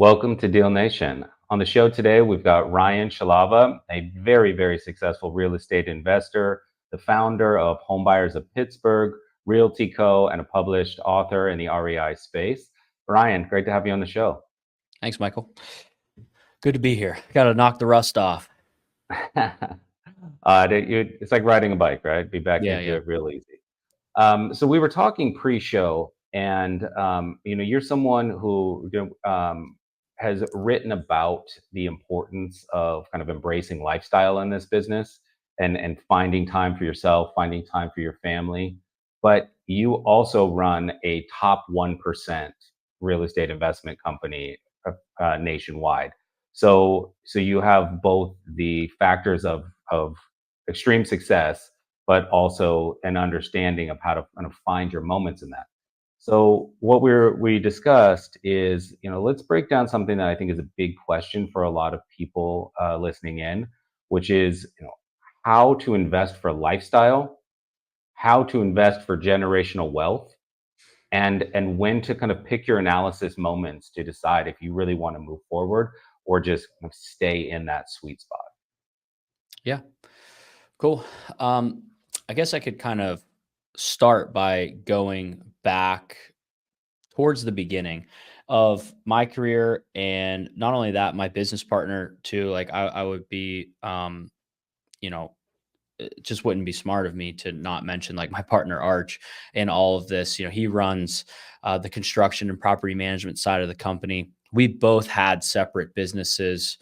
Welcome to Deal Nation. On the show today, we've got Ryan Scialabba, a very, very successful real estate investor, the founder of Homebuyers of Pittsburgh, RealtyCo, and a published author in the REI space. Ryan, great to have you on the show. Thanks, Michael. Good to be here. Got to knock the rust off. It's like riding a bike, right? Be back into Yeah. it real easy. So we were talking pre-show, and you're someone who has written about the importance of kind of embracing lifestyle in this business and finding time for yourself, finding time for your family. But you also run a top 1% real estate investment company nationwide. So you have both the factors of extreme success, but also an understanding of how to kind of find your moments in that. So what we discussed is, let's break down something that I think is a big question for a lot of people listening in, which is, how to invest for lifestyle, how to invest for generational wealth, and when to kind of pick your analysis moments to decide if you really want to move forward or just kind of stay in that sweet spot. Yeah. Cool. I guess I could kind of start by going back towards the beginning of my career. And not only that, my business partner too. Like I would be, you know, it just wouldn't be smart of me to not mention like my partner Arch and all of this. He runs the construction and property management side of the company. We both had separate businesses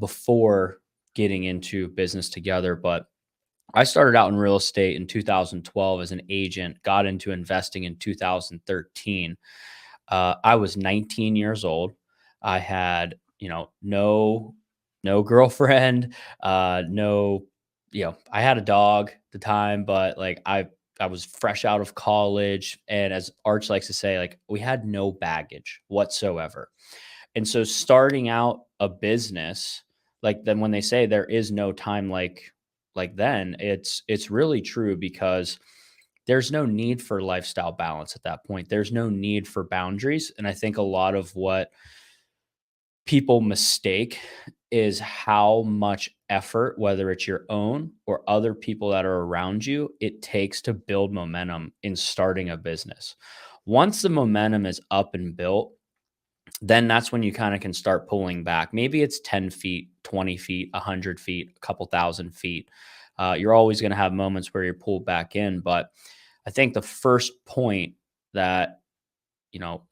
before getting into business together, but I started out in real estate in 2012 as an agent, got into investing in 2013. I was 19 years old. I had, no girlfriend, no, I had a dog at the time, but like I was fresh out of college. And as Arch likes to say, like we had no baggage whatsoever. And so starting out a business, like then when they say there is no time like then, it's really true because there's no need for lifestyle balance at that point. There's no need for boundaries. And I think a lot of what people mistake is how much effort, whether it's your own or other people that are around you, it takes to build momentum in starting a business. Once the momentum is up and built, then that's when you kind of can start pulling back. Maybe it's 10 feet, 20 feet, 100 feet, a couple thousand feet. You're always going to have moments where you're pulled back in. But I think the first point that,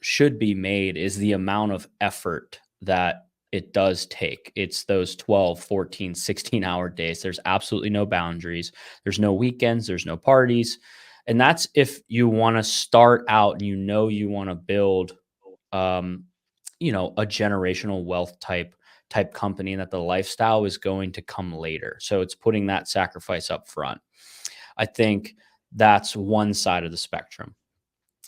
should be made is the amount of effort that it does take. It's those 12, 14, 16-hour days. There's absolutely no boundaries. There's no weekends. There's no parties. And that's if you want to start out and you want to build a generational wealth type company, and that the lifestyle is going to come later. So it's putting that sacrifice up front. I think that's one side of the spectrum.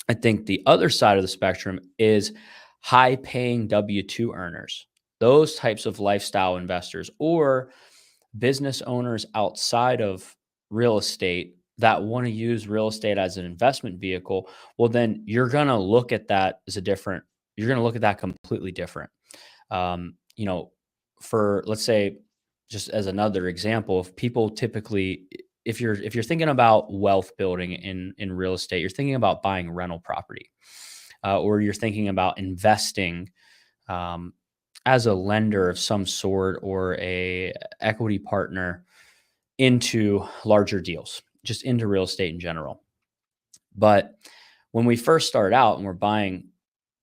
I think the other side of the spectrum is high paying W-2 earners, those types of lifestyle investors or business owners outside of real estate that want to use real estate as an investment vehicle. Well, then you're going to look at that completely different. Um, you know, for let's say, just as another example, if people typically, if you're thinking about wealth building in real estate, you're thinking about buying rental property, or you're thinking about investing as a lender of some sort or a equity partner into larger deals, just into real estate in general. But when we first start out and we're buying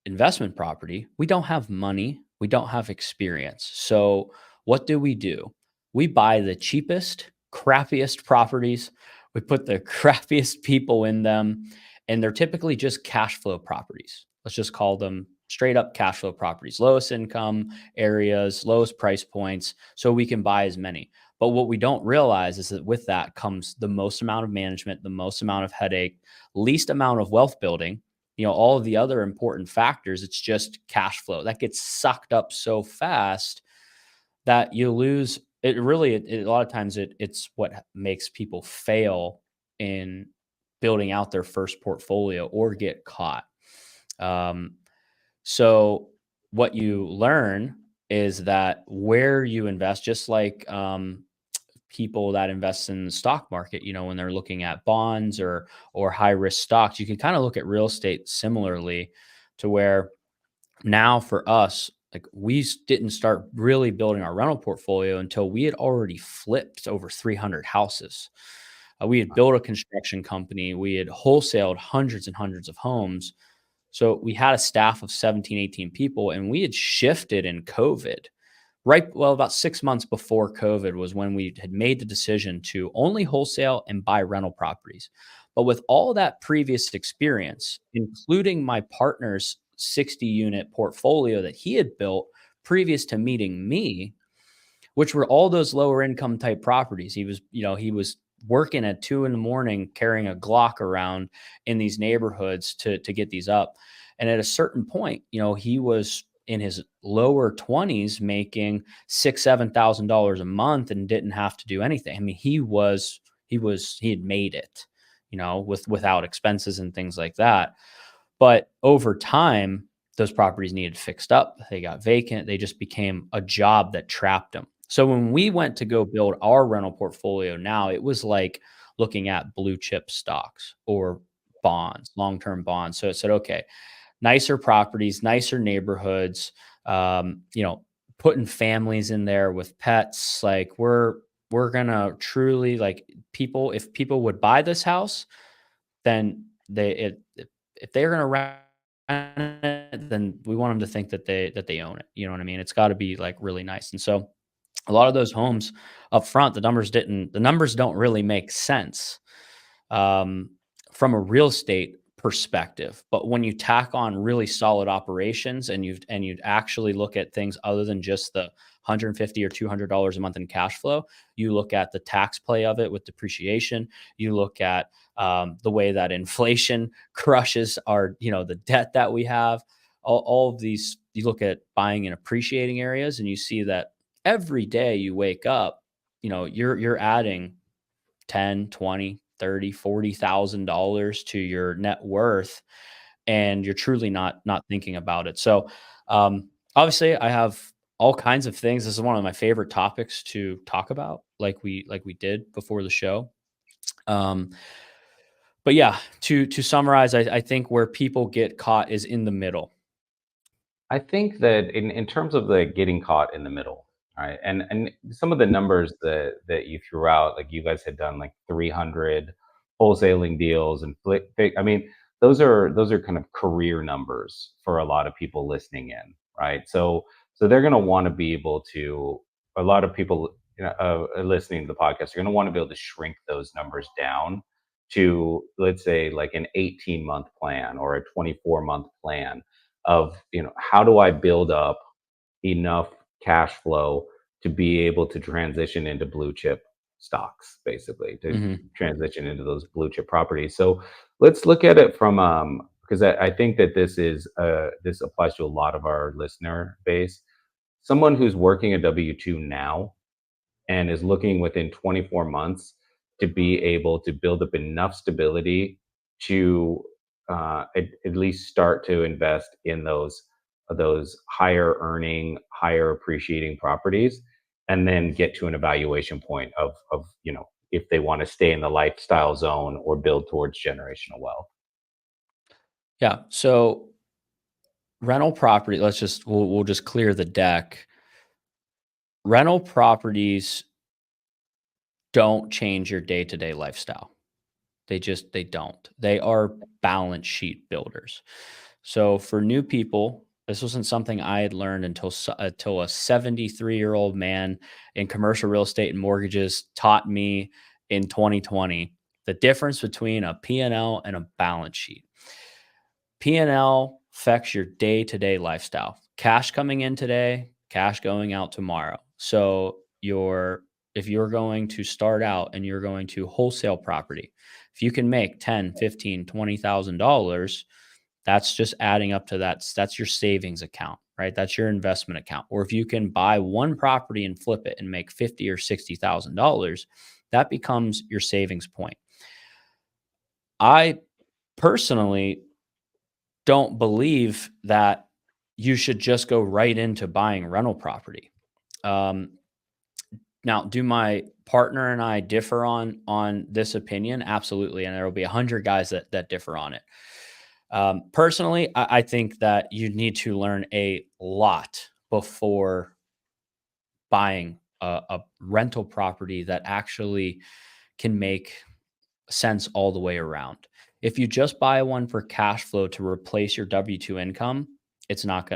investment property, we don't have money, we don't have experience. So what do? We buy the cheapest, crappiest properties, we put the crappiest people in them, and they're typically just cash flow properties. Let's just call them straight up cash flow properties, lowest income areas, lowest price points, so we can buy as many. But what we don't realize is that with that comes the most amount of management, the most amount of headache, least amount of wealth building, all of the other important factors. It's just cash flow that gets sucked up so fast that you lose it. Really, a lot of times it's what makes people fail in building out their first portfolio or get caught. So what you learn is that where you invest, just like people that invest in the stock market, when they're looking at bonds or high risk stocks, you can kind of look at real estate similarly, to where now for us, like didn't start really building our rental portfolio until we had already flipped over 300 houses. We had built a construction company, we had wholesaled hundreds and hundreds of homes. So we had a staff of 17, 18 people, and we had shifted in COVID. Right, well, about 6 months before COVID was when we had made the decision to only wholesale and buy rental properties. But with all that previous experience, including my partner's 60-unit portfolio that he had built previous to meeting me, which were all those lower income type properties. He was working at 2 in the morning carrying a Glock around in these neighborhoods to get these up. And at a certain point, he was in his lower 20s making $6,000-7,000 a month and didn't have to do anything. I mean, he had made it, without expenses and things like that. But over time, those properties needed fixed up. They got vacant. They just became a job that trapped them. So when we went to go build our rental portfolio now, it was like looking at blue chip stocks or bonds, long-term bonds. So it said, okay, nicer properties, nicer neighborhoods, putting families in there with pets. Like we're gonna truly, like, if people would buy this house, then if they're gonna rent it, then we want them to think that they own it. You know what I mean? It's got to be like really nice. And so a lot of those homes up front, the numbers don't really make sense um, from a real estate perspective. But when you tack on really solid operations, and you'd actually look at things other than just the 150 or $200 a month in cash flow, you look at the tax play of it with depreciation. You look at the way that inflation crushes the debt that we have. All of these, you look at buying in appreciating areas, and you see that every day you wake up, you're adding 10, 20, 30, $40,000 to your net worth, and you're truly not thinking about it. So, obviously I have all kinds of things. This is one of my favorite topics to talk about, like we did before the show. Um, but yeah, to summarize, I think where people get caught is in the middle. I think that in terms of the getting caught in the middle, right? And some of the numbers that you threw out, like you guys had done like 300 wholesaling deals and I mean, those are kind of career numbers for a lot of people listening in, right? So they're going to want to be able to, a lot of people, listening to the podcast are going to want to be able to shrink those numbers down to, let's say, like an 18-month plan or a 24-month plan of, how do I build up enough cash flow to be able to transition into blue chip stocks, basically to Mhm. transition into those blue chip properties. So let's look at it from, because I think that this applies to a lot of our listener base. Someone who's working a W-2 now and is looking within 24 months to be able to build up enough stability to, at least start to invest in those higher earning, higher appreciating properties, and then get to an evaluation point of if they want to stay in the lifestyle zone or build towards generational wealth. Yeah. So rental property, we'll just clear the deck. Rental properties don't change your day-to-day lifestyle. They don't. They are balance sheet builders. So for new people, this wasn't something I had learned until a 73-year-old man in commercial real estate and mortgages taught me in 2020 the difference between a P&L and a balance sheet. P&L affects your day-to-day lifestyle. Cash coming in today, cash going out tomorrow. So if you're going to start out and you're going to wholesale property, if you can make 10, 15, $20,000, that's just adding up to that's your savings account, right? That's your investment account. Or if you can buy one property and flip it and make 50 or $60,000, that becomes your savings point. I personally don't believe that you should just go right into buying rental property. Um, Now, do my partner and I differ on this opinion? Absolutely, and there will be 100 guys that differ on it. Personally, I think that you need to learn a lot before buying a rental property that actually can make sense all the way around. If you just buy one for cash flow to replace your W-2 income, that's not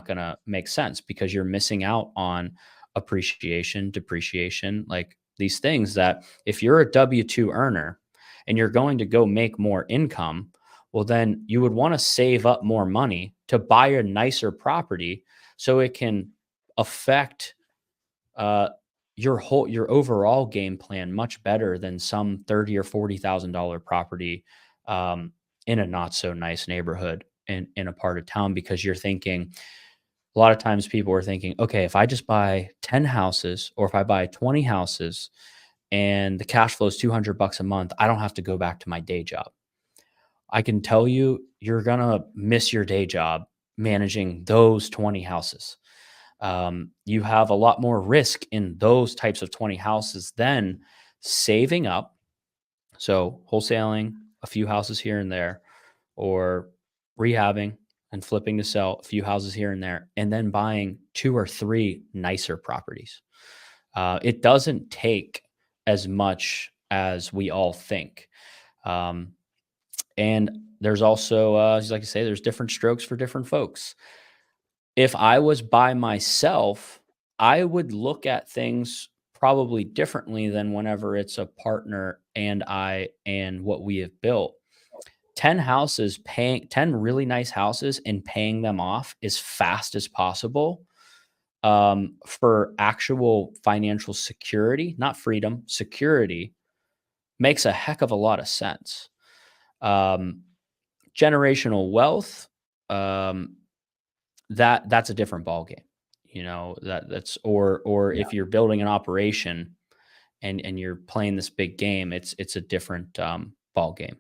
going to make sense because you're missing out on appreciation, depreciation, like these things that if you're a W-2 earner and you're going to go make more income, well then you would want to save up more money to buy a nicer property so it can affect uh, your overall game plan much better than some 30 or $40,000 property in a not so nice neighborhood in a part of town because you're thinking a lot of times people are thinking, okay, if I just buy 10 houses or if I buy 20 houses and the cash flow is 200 bucks a month, I don't have to go back to my day job. I can tell you, you're going to miss your day job managing those 20 houses. You have a lot more risk in those types of 20 houses than saving up. So, wholesaling a few houses here and there, or rehabbing and flipping to sell a few houses here and there, and then buying two or three nicer properties. It doesn't take as much as we all think. Um, and there's also, like I say, there's different strokes for different folks. If I was by myself, I would look at things probably differently than whenever it's a partner and I and what we have built. 10 really nice houses and paying them off as fast as possible for actual financial security, not freedom, security makes a heck of a lot of sense. Um, Generational wealth, um, that's a different ballgame. You know, or Yeah. if you're building an operation and you're playing this big game, it's a different ball game.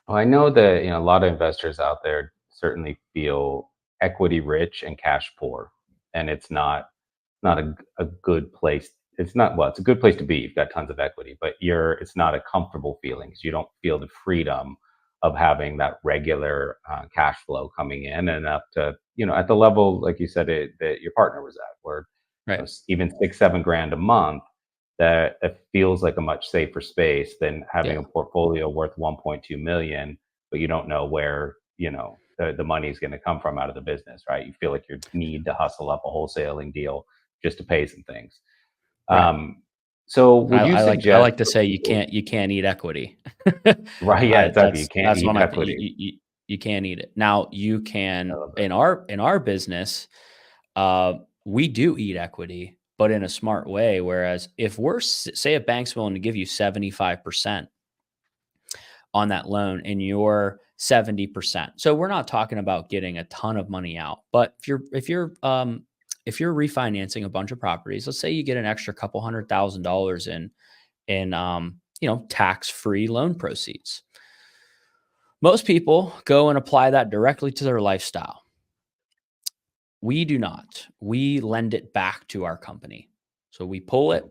Well, I know that a lot of investors out there certainly feel equity rich and cash poor, and it's not a good place. It's not well, it's a good place to be. You've got tons of equity, but it's not a comfortable feeling because you don't feel the freedom of having that regular cash flow coming in and up to at the level like you said that your partner was at, where Right. even 6 7 grand a month that it feels like a much safer space than having Yeah. a portfolio worth 1.2 million, but you don't know where the money is going to come from out of the business, right? You feel like you need to hustle up a wholesaling deal just to pay some things. Right. Um, so would you I suggest like to for say people, you can't eat equity. right? Yeah, exactly. You can't That's eat one of my equity. you can't eat it. Now you I can love that. in our business, we do eat equity, but in a smart way. Whereas if say a bank's willing to give you 75% on that loan and you're 70%. So we're not talking about getting a ton of money out, but if you're refinancing a bunch of properties, let's say you get an extra couple $100,000 in tax-free loan proceeds. Most people go and apply that directly to their lifestyle. We do not. We lend it back to our company. So we pull it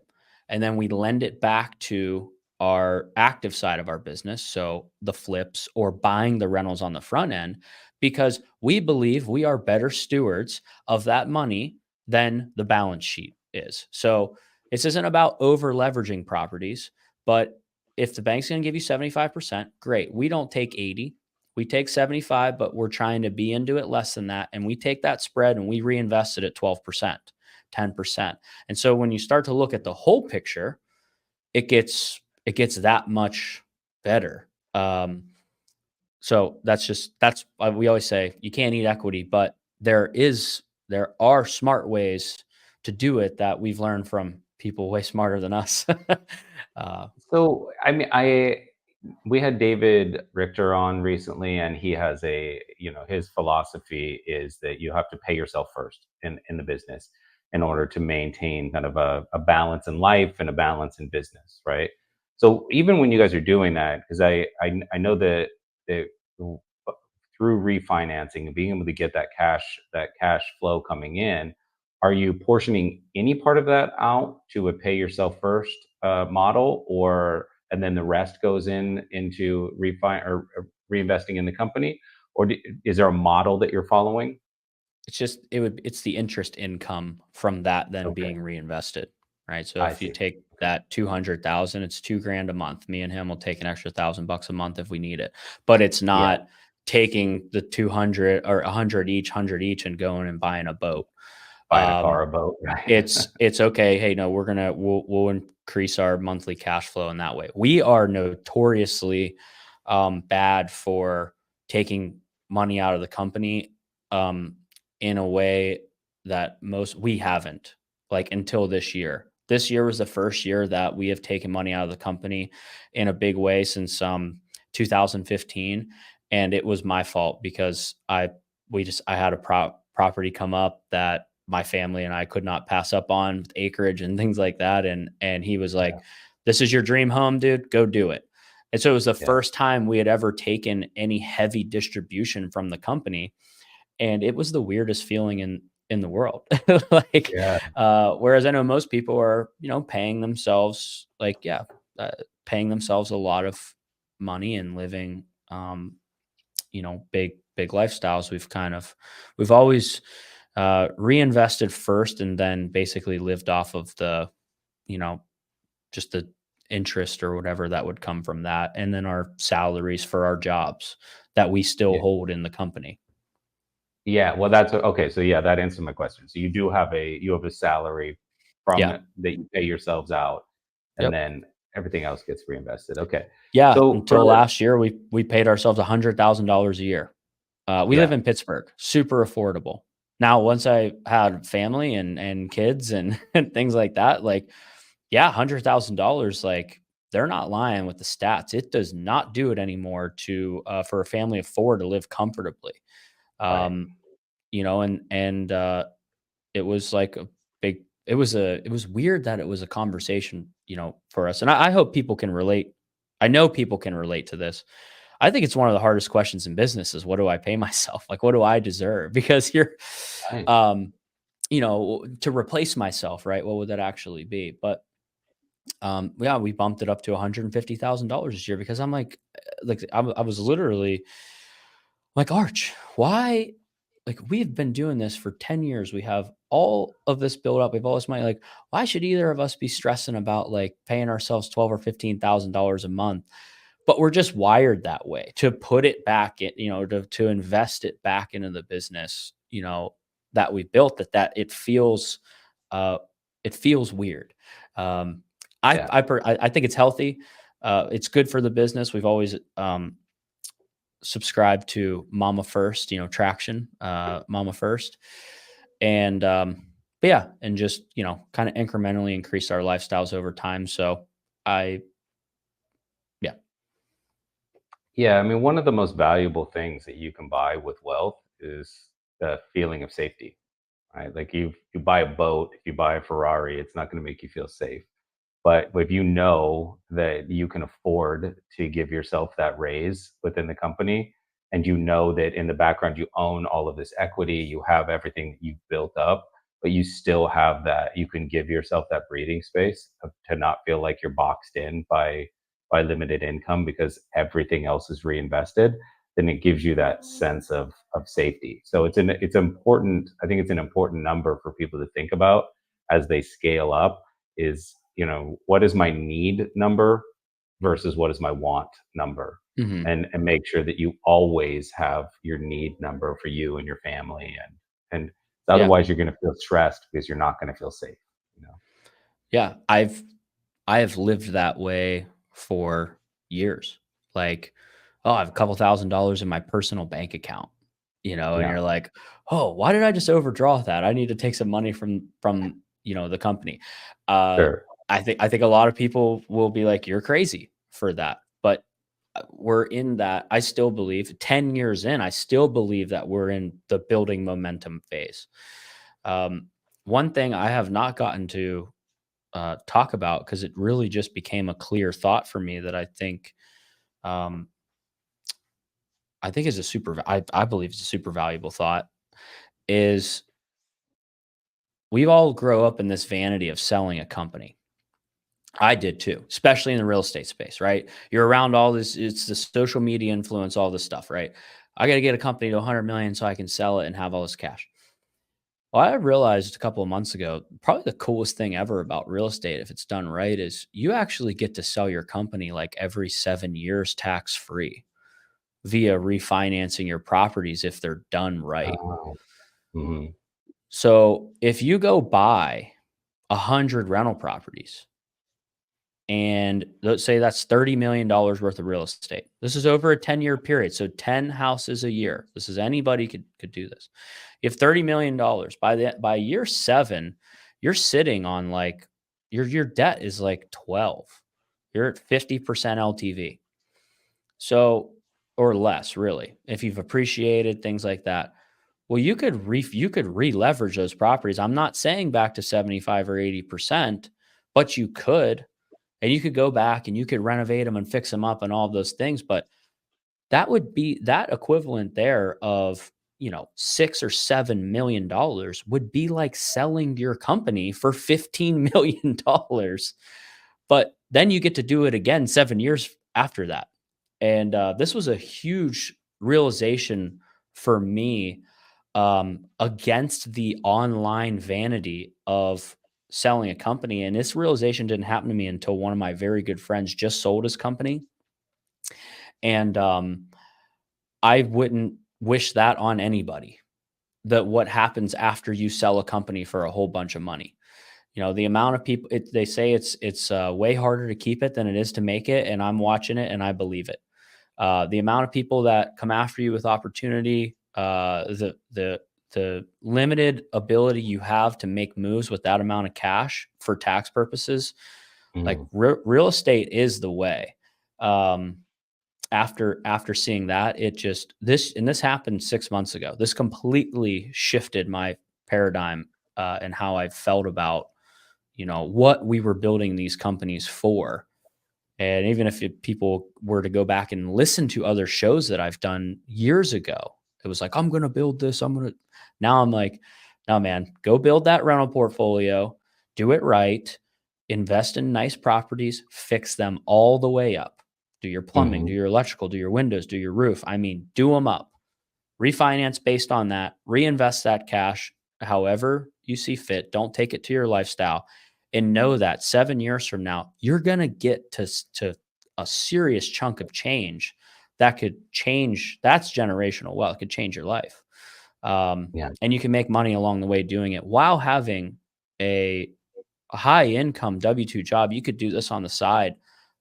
and then we lend it back to our active side of our business. So the flips or buying the rentals on the front end, because we believe we are better stewards of that money than the balance sheet is. So this isn't about over leveraging properties, but if the bank's going to give you 75%, great. We don't take 80, we take 75, but we're trying to be into it less than that. And we take that spread and we reinvest it at 12%, 10%. And so when you start to look at the whole picture, it gets that much better. So that's we always say you can't eat equity, but there are smart ways to do it that we've learned from people way smarter than us. uh, So I mean, I we had David Richter on recently, and he has his philosophy is that you have to pay yourself first in the business in order to maintain kind of a balance in life and a balance in business, right? So even when you guys are doing that, because I know that through refinancing and being able to get that cash flow coming in, are you portioning any part of that out to a pay yourself first model, or and then the rest goes into reinvesting in the company, or is there a model that you're following? It's the interest income from that then Okay, being reinvested, right? So I if you see. take that 200,000, it's 2 grand a month. Me and him will take an extra $1,000 a month if we need it. But it's Yeah, not taking the 200 or 100 each and going and buying a boat. buying a Um, car, a boat, right? it's okay. Hey, no, we'll increase our monthly cash flow in that way. We are notoriously bad for taking money out of the company um, in a way that most we haven't like until this year. This year was the first year that we have taken money out of the company in a big way since 2015, and it was my fault because I had a property come up that my family and I could not pass up on with acreage and things like that. And he was Yeah, like, "This is your dream home, dude. Go do it." And so it was the yeah, first time we had ever taken any heavy distribution from the company, and it was the weirdest feeling in the world. Like, yeah, whereas I know most people are, paying themselves like, yeah, uh, paying themselves a lot of money and living, big lifestyles. We've always reinvested first and then basically lived off of you know, just the interest or whatever that would come from that. And then our salaries for our jobs that we still yeah. hold in the company. Yeah, well, that's okay. So yeah, that answers my question. So you have a salary from Yeah. that you pay yourselves out, and Yep. then everything else gets reinvested. Okay. Yeah. So for Until last year, we paid ourselves $100,000 a year. We live yeah, in Pittsburgh, super affordable. Now, once I had family and kids and, and things like that, like, yeah, $100,000, like, they're not lying with the stats. It does not do it anymore to for a family of 4 to live comfortably. right. Um, and it was like a big it was weird that it was a conversation, for us. And I hope people can relate. I know people can relate to this. I think it's one of the hardest questions in business is what do I pay myself? Like, what do I deserve? Because Right. um, to replace myself, right? What would that actually be? But yeah, we bumped it up to $150,000 this year because I'm I was literally like, Arch, why? Like, we've been doing this for 10 years. We have all of this built up. We've all this money. Like, why should either of us be stressing about like paying ourselves 12 or $15,000 a month? But we're just wired that way to put it back in, to invest it back into the business, that we built that uh, it feels weird. Um, Yeah. I think it's healthy. It's good for the business. We've always, subscribe to mama first, traction, mama first. And but yeah, and just, kind of incrementally increase our lifestyles over time. So I yeah. Yeah, I mean, one of the most valuable things that you can buy with wealth is the feeling of safety, right? Like you buy a boat, if you buy a Ferrari, it's not going to make you feel safe. But if you know that you can afford to give yourself that raise within the company, and you know that in the background you own all of this equity, you have everything that you've built up, but you still have that, you can give yourself that breathing space to not feel like you're boxed in by limited income because everything else is reinvested, then it gives you that sense of safety. So it's important. I think it's an important number for people to think about as they scale up is, what is my need number versus what is my want number, Hmm. and make sure that you always have your need number for you and your family, and Yeah. otherwise you're going to feel stressed because you're not going to feel safe, Yeah. I have lived that way for years. Like, oh, I have a couple $1,000s in my personal bank account, and yeah, you're like, oh, why did I just overdraw that? I need to take some money from the company. Uh, sure, I think a lot of people will be like, you're crazy for that, but we're in that. I still believe 10 years in, I still believe that we're in the building momentum phase. Um, One thing I have not gotten to talk about because it really just became a clear thought for me that um, I think is a super I believe it's a super valuable thought is we all grow up in this vanity of selling a company. I did too, especially in the real estate space, right? You're around all this, it's the social media influence, all this stuff, right? I got to get a company to 100 million so I can sell it and have all this cash. Well, I realized a couple of months ago, probably the coolest thing ever about real estate, if it's done right, is you actually get to sell your company like every 7 years tax free via refinancing your properties if they're done right. Oh, mhm, So if you go buy 100 rental properties, and let's say that's $30 million worth of real estate. This is over a 10-year period, so 10 houses a year. This is anybody could do this. You have $30 million by year 7, you're sitting on like your debt is like 12. You're at 50% LTV. So or less really. If you've appreciated things like that. Well, you could re-leverage those properties. I'm not saying back to 75 or 80%, but you could, and you could go back and you could renovate them and fix them up and all of those things. But that would be that equivalent there of, 6 or 7 million dollars would be like selling your company for $15 million. But then you get to do it again 7 years after that. And this was a huge realization for me, against the online vanity of selling a company. And this realization didn't happen to me until one of my very good friends just sold his company. And I wouldn't wish that on anybody. That what happens after you sell a company for a whole bunch of money. The amount of people they say it's way harder to keep it than it is to make it, and I'm watching it and I believe it. The amount of people that come after you with opportunity, the limited ability you have to make moves with that amount of cash for tax purposes, like mhm, real estate is the way. Um, after seeing that, it just this happened 6 months ago. This completely shifted my paradigm, and how I felt about what we were building these companies for. And even if people were to go back and listen to other shows that I've done years ago, it was like, I'm going to build this. Now I'm like, no, man, go build that rental portfolio, do it right, invest in nice properties, fix them all the way up. Do your plumbing, do mhm, your electrical, do your windows, do your roof. I mean, do them up, refinance based on that, reinvest that cash however you see fit. Don't take it to your lifestyle, and know that 7 years from now, you're going to get to a serious chunk of change that could change. That's generational wealth. It could change your life. yeah, And you can make money along the way doing it while having a, a high income W-2 job. You could do this on the side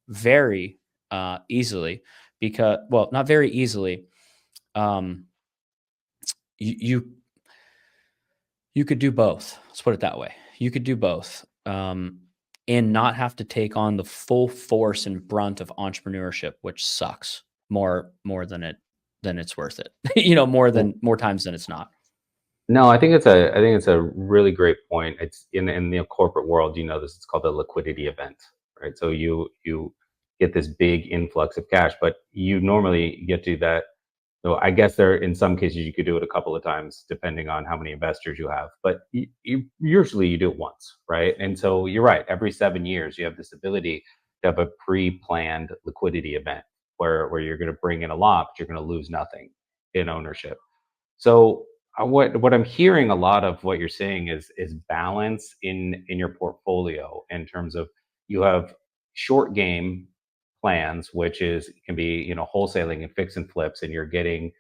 very easily because, well, not very easily. Um, you you could do both. Let's put it that way. You could do both, and not have to take on the full force and brunt of entrepreneurship, which sucks more than it's worth it. More times than it's not. no, I think it's a really great point. It's in the corporate world, this. It's called a liquidity event, right? So you get this big influx of cash, but you normally get to that. So I guess there, in some cases, you could do it a couple of times, depending on how many investors you have. But usually you do it once, right? And so you're right. Every 7 years, you have this ability to have a pre-planned liquidity event where you're going to bring in a lot, but you're going to lose nothing in ownership. So what I'm hearing a lot of what you're saying is balance in your portfolio in terms of you have short game plans, which is can be wholesaling and fix and flips, and you're getting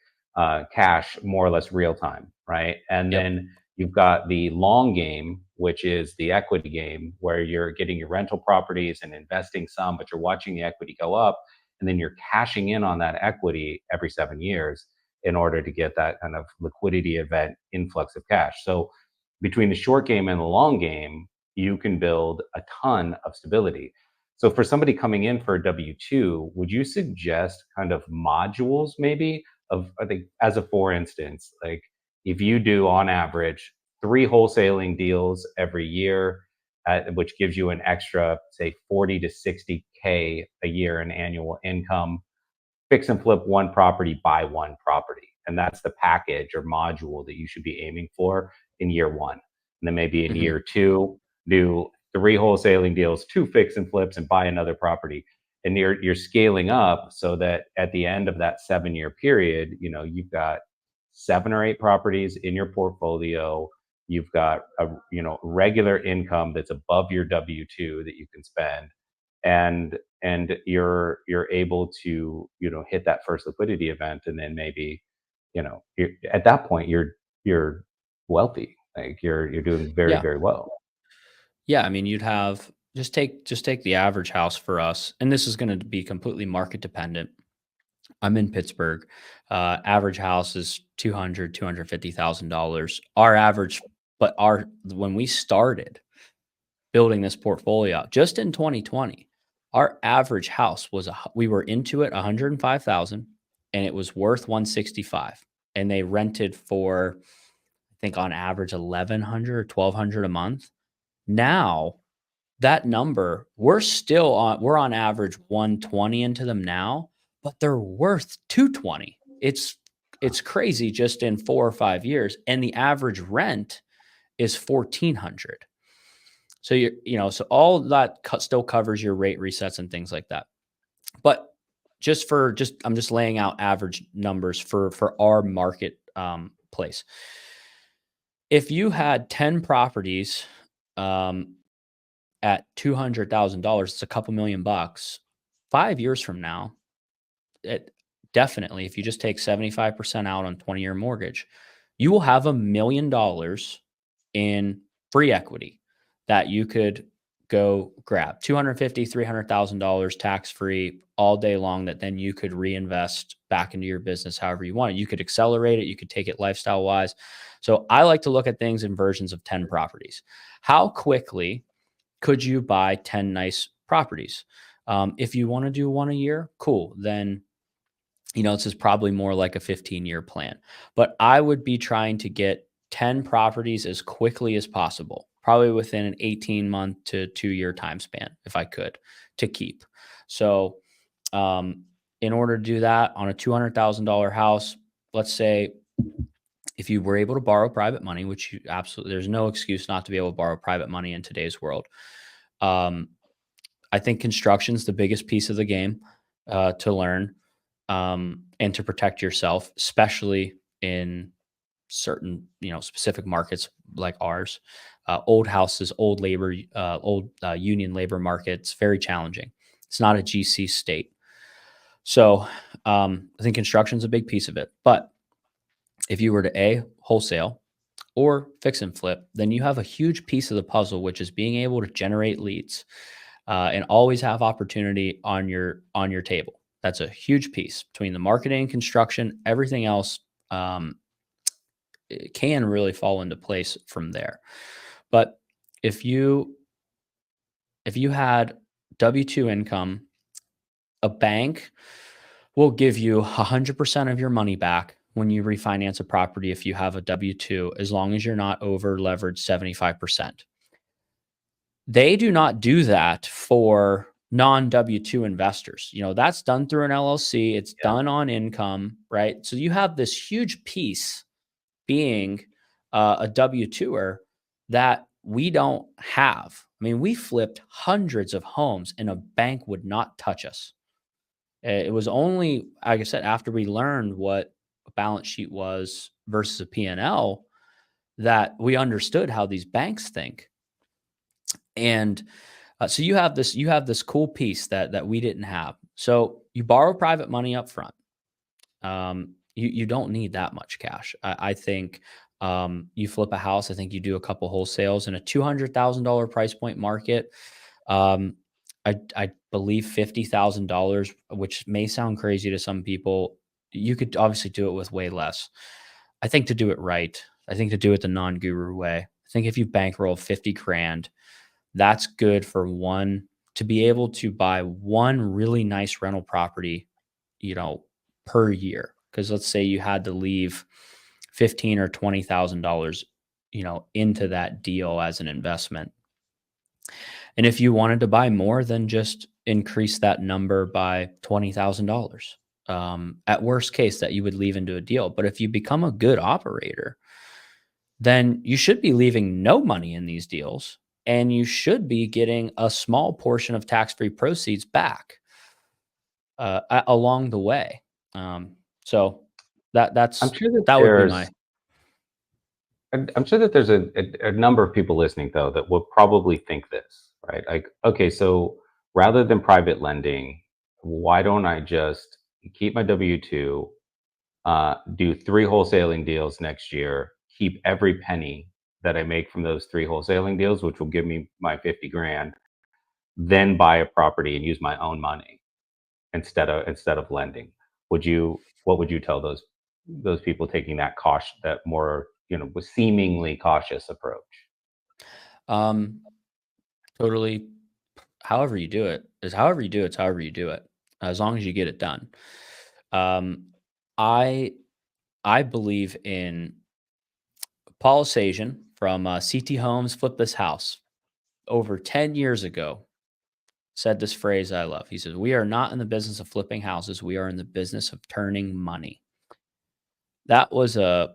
cash more or less real time, right? And Yep. then you've got the long game, which is the equity game, where you're getting your rental properties and investing some, but you're watching the equity go up, and then you're cashing in on that equity every 7 years in order to get that kind of liquidity event influx of cash. So between the short game and the long game, you can build a ton of stability. So for somebody coming in for a W-2, would you suggest kind of modules maybe of, I think, as a for instance, like if you do on average 3 wholesaling deals every year, which gives you an extra, say, 40 to 60K a year in annual income, fix and flip one property, buy one property. And that's the package or module that you should be aiming for in year one. And then maybe in Mhm. year two, do 3 wholesaling deals, 2 fix and flips, and buy another property. And you're scaling up so that at the end of that 7-year period, you've got 7 or 8 properties in your portfolio. You've got a regular income that's above your W-2 that you can spend, and you're able to hit that first liquidity event, and then maybe at that point you're wealthy, like you're doing very, Yeah. very well. Yeah, I mean, you'd have just take the average house for us, and this is gonna be completely market dependent. I'm in Pittsburgh. Average house is 250,000 dollars. Our average, but our when we started building this portfolio just in 2020, our average house was we were into it 105,000, and it was worth 165, and they rented for, I think, on average 1,100 or 1,200 a month. Now that number, we're on average 120 into them now, but they're worth 220. It's crazy just in 4 or 5 years, and the average rent is 1,400. So so all that still covers your rate resets and things like that. But I'm just laying out average numbers for our market place. If you had 10 properties, um, at $200,000, it's a couple million bucks. 5 years from now, it definitely, if you just take 75% out on 20-year mortgage, you will have $1 million in free equity that you could go grab. 250, $300,000 tax free all day long, that then you could reinvest back into your business however you want it. You could accelerate it, you could take it lifestyle wise. So I like to look at things in versions of 10 properties. How quickly could you buy 10 nice properties? If you want to do one a year, cool. Then, this is probably more like a 15-year plan. But I would be trying to get 10 properties as quickly as possible, probably within an 18-month to 2-year time span, if I could, to keep. So, in order to do that on a $200,000 house, let's say if you were able to borrow private money, which you absolutely, there's no excuse not to be able to borrow private money in today's world. Um, I think construction's the biggest piece of the game to learn, and to protect yourself, especially in certain, specific markets like ours. Old houses, old union labor markets, very challenging. It's not a GC state. So I think construction's a big piece of it. But if you were to wholesale or fix and flip, then you have a huge piece of the puzzle, which is being able to generate leads and always have opportunity on your table. That's a huge piece between the marketing and construction. Everything else it can really fall into place from there. But if you if you had W-2 income, a bank will give you 100% of your money back when you refinance a property if you have a W-2, as long as you're not over leveraged 75%. They do not do that for non W-2 investors. That's done through an LLC, it's Yeah. done on income, right? So you have this huge piece being a W-2er that we don't have. I mean, we flipped hundreds of homes and a bank would not touch us. It was only, like I said, after we learned what a balance sheet was versus a P&L, that we understood how these banks think. And so you have this cool piece that we didn't have. So you borrow private money up front. You don't need that much cash. I think you flip a house. I think you do a couple wholesales in a $200,000 price point market. Um, I believe $50,000, which may sound crazy to some people. You could obviously do it with way less. I think to do it right. I think to do it the non-guru way. I think if you bankroll 50 grand, that's good for one, to be able to buy one really nice rental property, you know, per year. Because let's say you had to leave 15 or $20,000, into that deal as an investment. And if you wanted to buy more, then just increase that number by $20,000. at worst case that you would leave into a deal. But if you become a good operator, then you should be leaving no money in these deals and you should be getting a small portion of tax-free proceeds back along the way. So I'm sure that that would be my. I'm sure that there's a number of people listening though that would probably think this, right? Like, okay, so rather than private lending, why don't I just keep my W-2, do 3 wholesaling deals next year, keep every penny that I make from those 3 wholesaling deals, which will give me my 50 grand, then buy a property and use my own money instead of lending. What would you tell those people taking that caution, that more, seemingly cautious approach? um, Totally. However you do it is however you do it's however you do it, as long as you get it done. Um, I I believe in Paul Sajan from CT Homes Flip This House over 10 years ago said this phrase I love. He says, "We are not in the business of flipping houses. We are in the business of turning money." That was a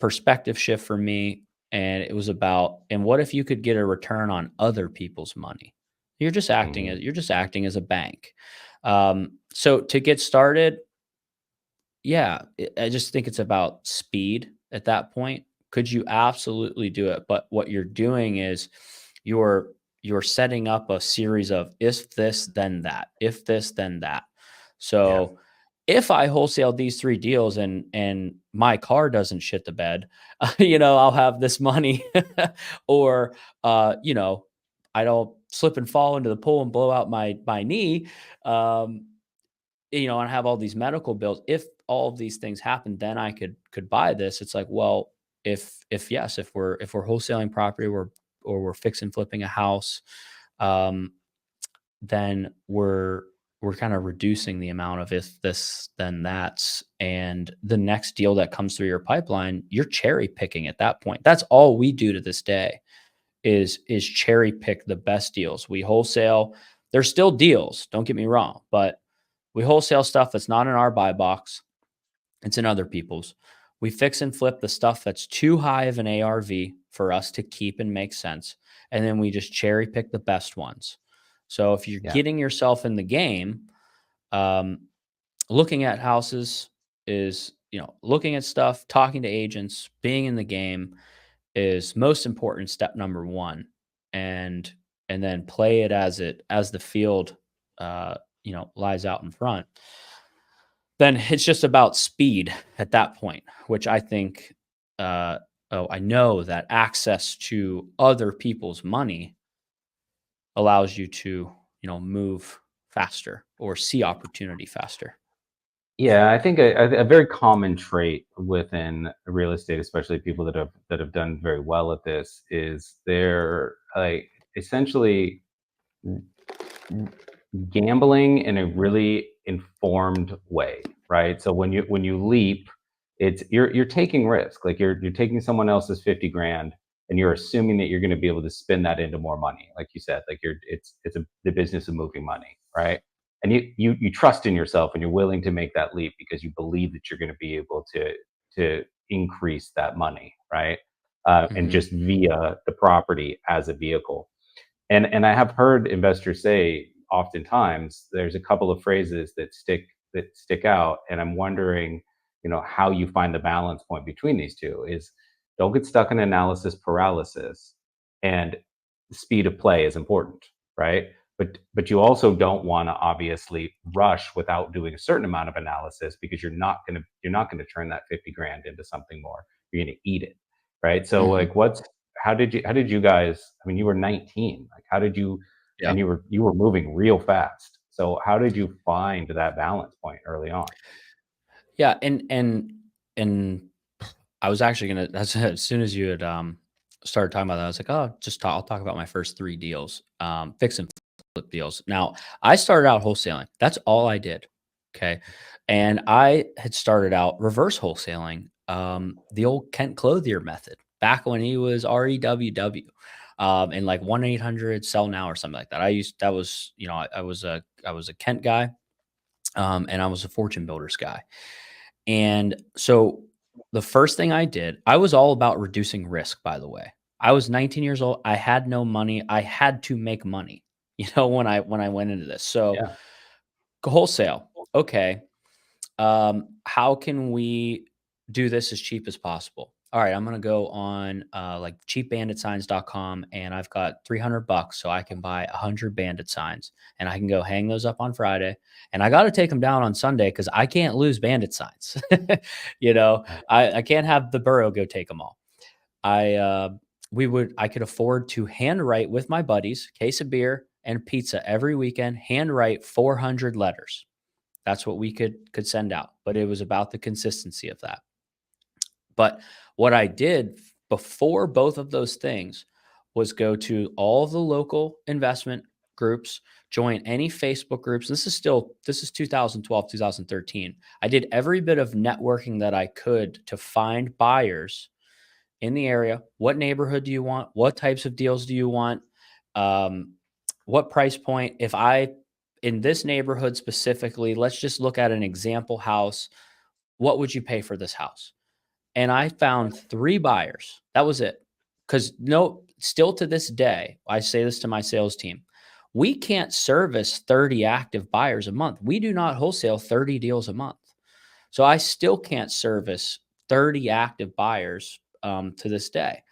perspective shift for me. And it was about, and what if you could get a return on other people's money? Hmm. You're just acting as a bank. So to get started, yeah, I just think it's about speed at that point. Could you absolutely do it? But what you're doing is you're you're setting up a series of if this then that, if this then that. Yeah. So if I wholesale these 3 deals and my car doesn't shit the bed, I'll have this money, or I don't slip and fall into the pool and blow out my knee. Um, and have all these medical bills. If all of these things happen, then I could buy this. It's like, well, if we're wholesaling property, or we're fixing flipping a house, um, then we're kind of reducing the amount of if this then that's, and the next deal that comes through your pipeline, you're cherry picking at that point. That's all we do to this day is cherry pick the best deals. We wholesale. There's still deals, don't get me wrong, but we wholesale stuff that's not in our buy box. It's in other people's. We fix and flip the stuff that's too high of an ARV for us to keep and make sense. And then we just cherry pick the best ones. So if you're Yeah. getting yourself in the game, um, looking at houses is, looking at stuff, talking to agents, being in the game is most important step number one. And then play it as the field lies out in front. Then it's just about speed at that point, which I think, I know that access to other people's money allows you to, move faster or see opportunity faster. Yeah, I think a very common trait within real estate, especially people that have done very well at this, is they're like essentially gambling in a really informed way, right? So when you leap, you're taking risk. Like you're taking someone else's 50 grand and you're assuming that you're going to be able to spin that into more money. Like you said, like the business of moving money, right? And you trust in yourself and you're willing to make that leap because you believe that you're going to be able to increase that money, right? And Hmm. just via the property as a vehicle. And I have heard investors say oftentimes there's a couple of phrases that stick out, and I'm wondering, how you find the balance point between these two is don't get stuck in analysis paralysis, and the speed of play is important, right? But you also don't want to obviously rush without doing a certain amount of analysis because you're not gonna turn that 50 grand into something more. You're gonna eat it, right? So Hmm. like how did you guys, I mean, you were 19, like how did you, Yeah. and you were moving real fast. So how did you find that balance point early on? Yeah. And I was actually gonna that's as soon as you had started talking about that, I was like, oh, I'll talk about my first 3 deals, fix and flip deals. Now, I started out wholesaling. That's all I did. Okay. And I had started out reverse wholesaling, the old Kent Clothier method back when he was REWW. And like 1-800 sell now or something like that. That was, I was a Kent guy. And I was a fortune builders guy. And so the first thing I did, I was all about reducing risk, by the way. I was 19 years old. I had no money. I had to make money, when I went into this. So Yeah. wholesale. Okay. How can we do this as cheap as possible? All right, I'm gonna go on like cheapbanditsigns.com and I've got $300 so I can buy 100 bandit signs and I can go hang those up on Friday and I got to take them down on Sunday because I can't lose bandit signs. I can't have the borough go take them all. I I could afford to handwrite with my buddies, case of beer and pizza every weekend, handwrite 400 letters. That's what we could send out, but it was about the consistency of that. But what I did before both of those things was go to all the local investment groups, join any Facebook groups. This is 2012, 2013. I did every bit of networking that I could to find buyers in the area. What neighborhood do you want? What types of deals do you want? Um, what price point? If I in this neighborhood specifically, let's just look at an example house. What would you pay for this house? And I found 3 buyers. That was it. Cuz no still to this day, I say this to my sales team. We can't service 30 active buyers a month. We do not wholesale 30 deals a month. So I still can't service 30 active buyers to this day.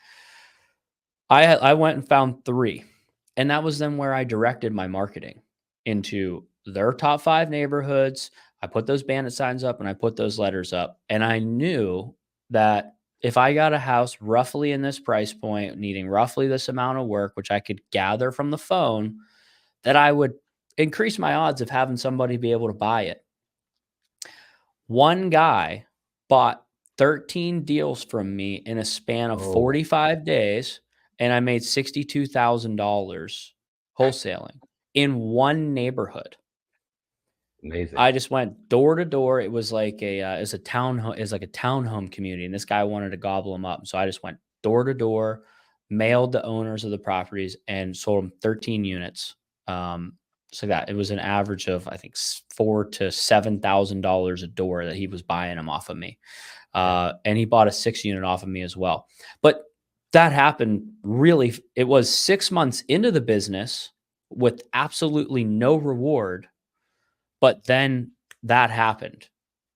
I went and found 3, and that was then where I directed my marketing into their top 5 neighborhoods. I put those bandit signs up and I put those letters up, and I knew that if I got a house roughly in this price point, needing roughly this amount of work, which I could gather from the phone, that I would increase my odds of having somebody be able to buy it. One guy bought 13 deals from me in a span of Oh, 45 days, and I made $62,000 wholesaling in one neighborhood. amazing. I just went door to door. It was like it's a townhome, it's like a townhome community, and this guy wanted to gobble them up. So I just went door to door, mailed the owners of the properties, and sold them 13 units. Um, so that it was an average of I think four to $7,000 a door that he was buying them off of me, Yeah. and he bought a 6 unit off of me as well. But that happened really. It was 6 months into the business with absolutely no reward, but then that happened,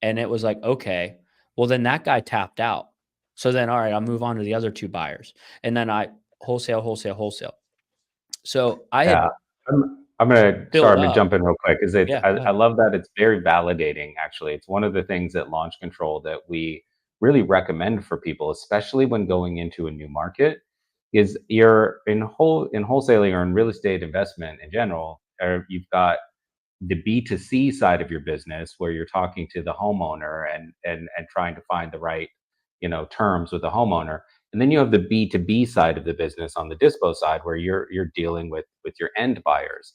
and it was like, "Okay, well, then that guy tapped out. So then, all right, I'll move on to the other 2 buyers." And then I wholesale, wholesale, wholesale. So I Yeah. had I'm gonna sorry, built I'm gonna up. jump in real quick because it's Yeah, go I ahead. love that it's very validating actually. It's one of the things at Launch Control that we really recommend for people, especially when going into a new market, is you're in wholesaling or in real estate investment in general, or you've got the B2C side of your business where you're talking to the homeowner and trying to find the right, terms with the homeowner. And then you have the B2B side of the business on the dispo side where you're dealing with your end buyers.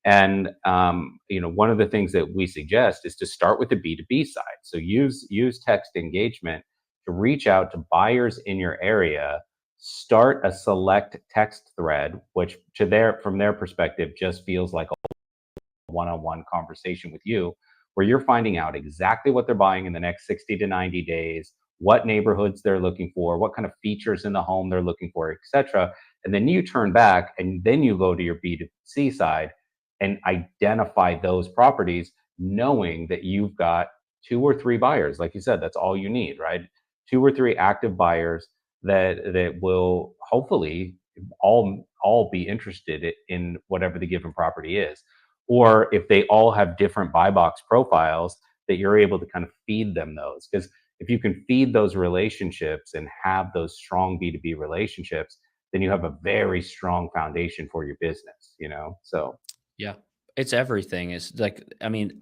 And one of the things that we suggest is to start with the B2B side. So use text engagement to reach out to buyers in your area, start a select text thread, which from their perspective just feels like one-on-one conversation with you where you're finding out exactly what they're buying in the next 60 to 90 days, what neighborhoods they're looking for, what kind of features in the home they're looking for, etc. And then you turn back and then you go to your B2C side and identify those properties knowing that you've got 2 or 3 buyers. Like you said, that's all you need, right? 2 or 3 active buyers that will hopefully all be interested in whatever the given property is, or if they all have different buy box profiles, that you're able to kind of feed them those. Because if you can feed those relationships and have those strong B2B relationships, then you have a very strong foundation for your business. So Yeah. It's everything. It's like, I mean,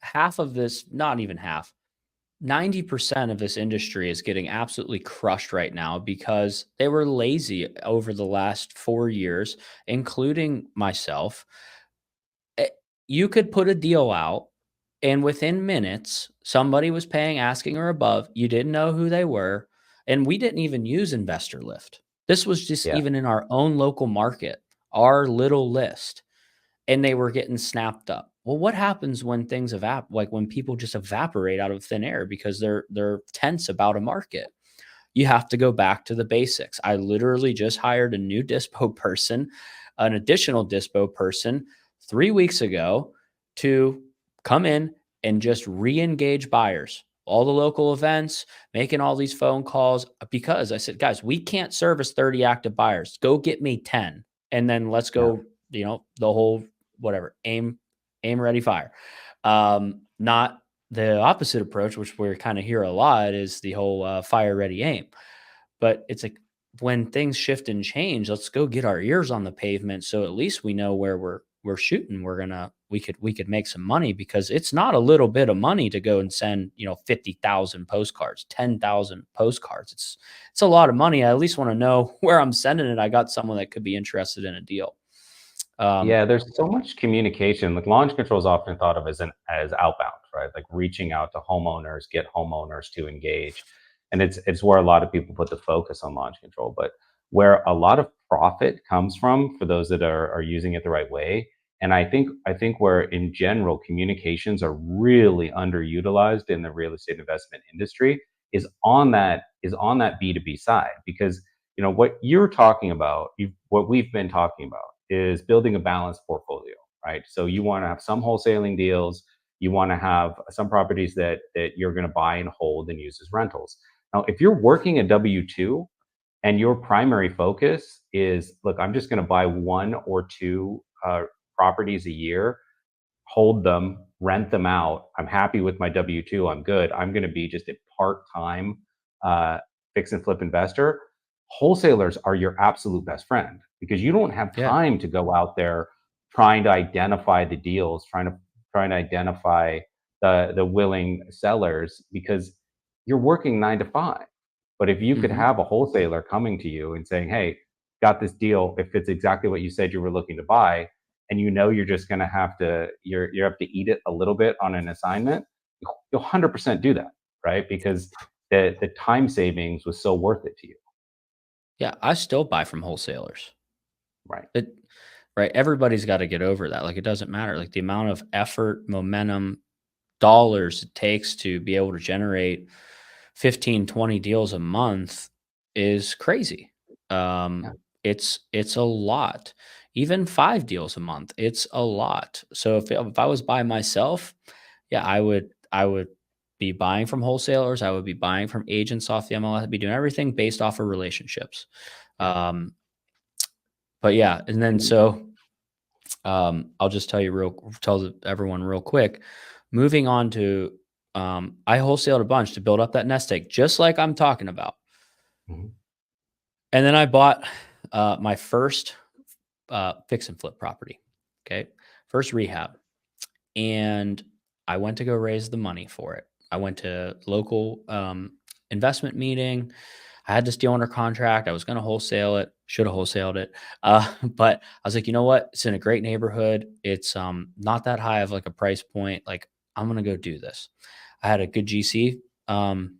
half of this, not even half, 90% of this industry is getting absolutely crushed right now because they were lazy over the last 4 years, including myself. Eh, you could put a deal out, and within minutes, somebody was paying asking or above. You didn't know who they were, and we didn't even use Investor Lift. This was just yeah, even in our own local market, our little list, and they were getting snapped up. Well, what happens when things like when people just evaporate out of thin air because they're tense about a market? You have to go back to the basics. I literally just hired a new dispo person, an additional dispo person 3 weeks ago to come in and just re-engage buyers. All the local events, making all these phone calls because I said, "Guys, we can't service 30 active buyers. Go get me 10 and then let's Yeah. go, the whole whatever, aim ready fire." Not the opposite approach, which we're kind of hear a lot, is the whole fire ready aim. But it's like when things shift and change, let's go get our ears on the pavement so at least we know where we're shooting. We could make some money because it's not a little bit of money to go and send, 50,000 postcards, 10,000 postcards. It's a lot of money. I at least want to know where I'm sending it. I got someone that could be interested in a deal. Um, Yeah, there's so much communication. Like launch control is often thought of as outbound, right? Like reaching out to homeowners, get homeowners to engage. And it's where a lot of people put the focus on launch control. But where a lot of profit comes from for those that are using it the right way. And I think where in general communications are really underutilized in the real estate investment industry is on that B2B side. Because what you're talking about, what we've been talking about is building a balanced portfolio, right? So you want to have some wholesaling deals, you want to have some properties that you're going to buy and hold and use as rentals. Now, if you're working a W-2 and your primary focus is, look, I'm just going to buy one or two properties a year, hold them, rent them out. I'm happy with my W 2. I'm good. I'm going to be just a part time uh, fix and flip investor. Wholesalers are your absolute best friend because you don't have yeah. time to go out there trying to identify the deals, trying to identify the willing sellers because you're working 9 to 5. But if you could hmm have a wholesaler coming to you and saying, "Hey, got this deal. It fits exactly what you said you were looking to buy," and you're just going to have to you have to eat it a little bit on an assignment, you'll 100% do that, right? Because the time savings was so worth it to you, Yeah. I still buy from wholesalers. right? It, right. Everybody's got to get over that. Like it doesn't matter. Like the amount of effort, momentum, dollars it takes to be able to generate 15, 20 deals a month is crazy. Yeah. It's a lot. Even 5 deals a month, it's a lot. So if I was by myself, yeah, I would be buying from wholesalers, I would be buying from agents off the MLS, I'd be doing everything based off of relationships. Yeah. Um, but yeah, and then so I'll just tell everyone real quick. Moving on to, I wholesaled a bunch to build up that nest egg, just like I'm talking about, Mhm. and then I bought my first fix and flip property. Okay, first rehab, and I went to go raise the money for it. I went to local investment meeting. I had this deal under contract. I was going to wholesale it. Should have wholesaled it, but I was like, you know what? It's in a great neighborhood. It's not that high of like a price point. Like I'm gonna go do this. I had a good GC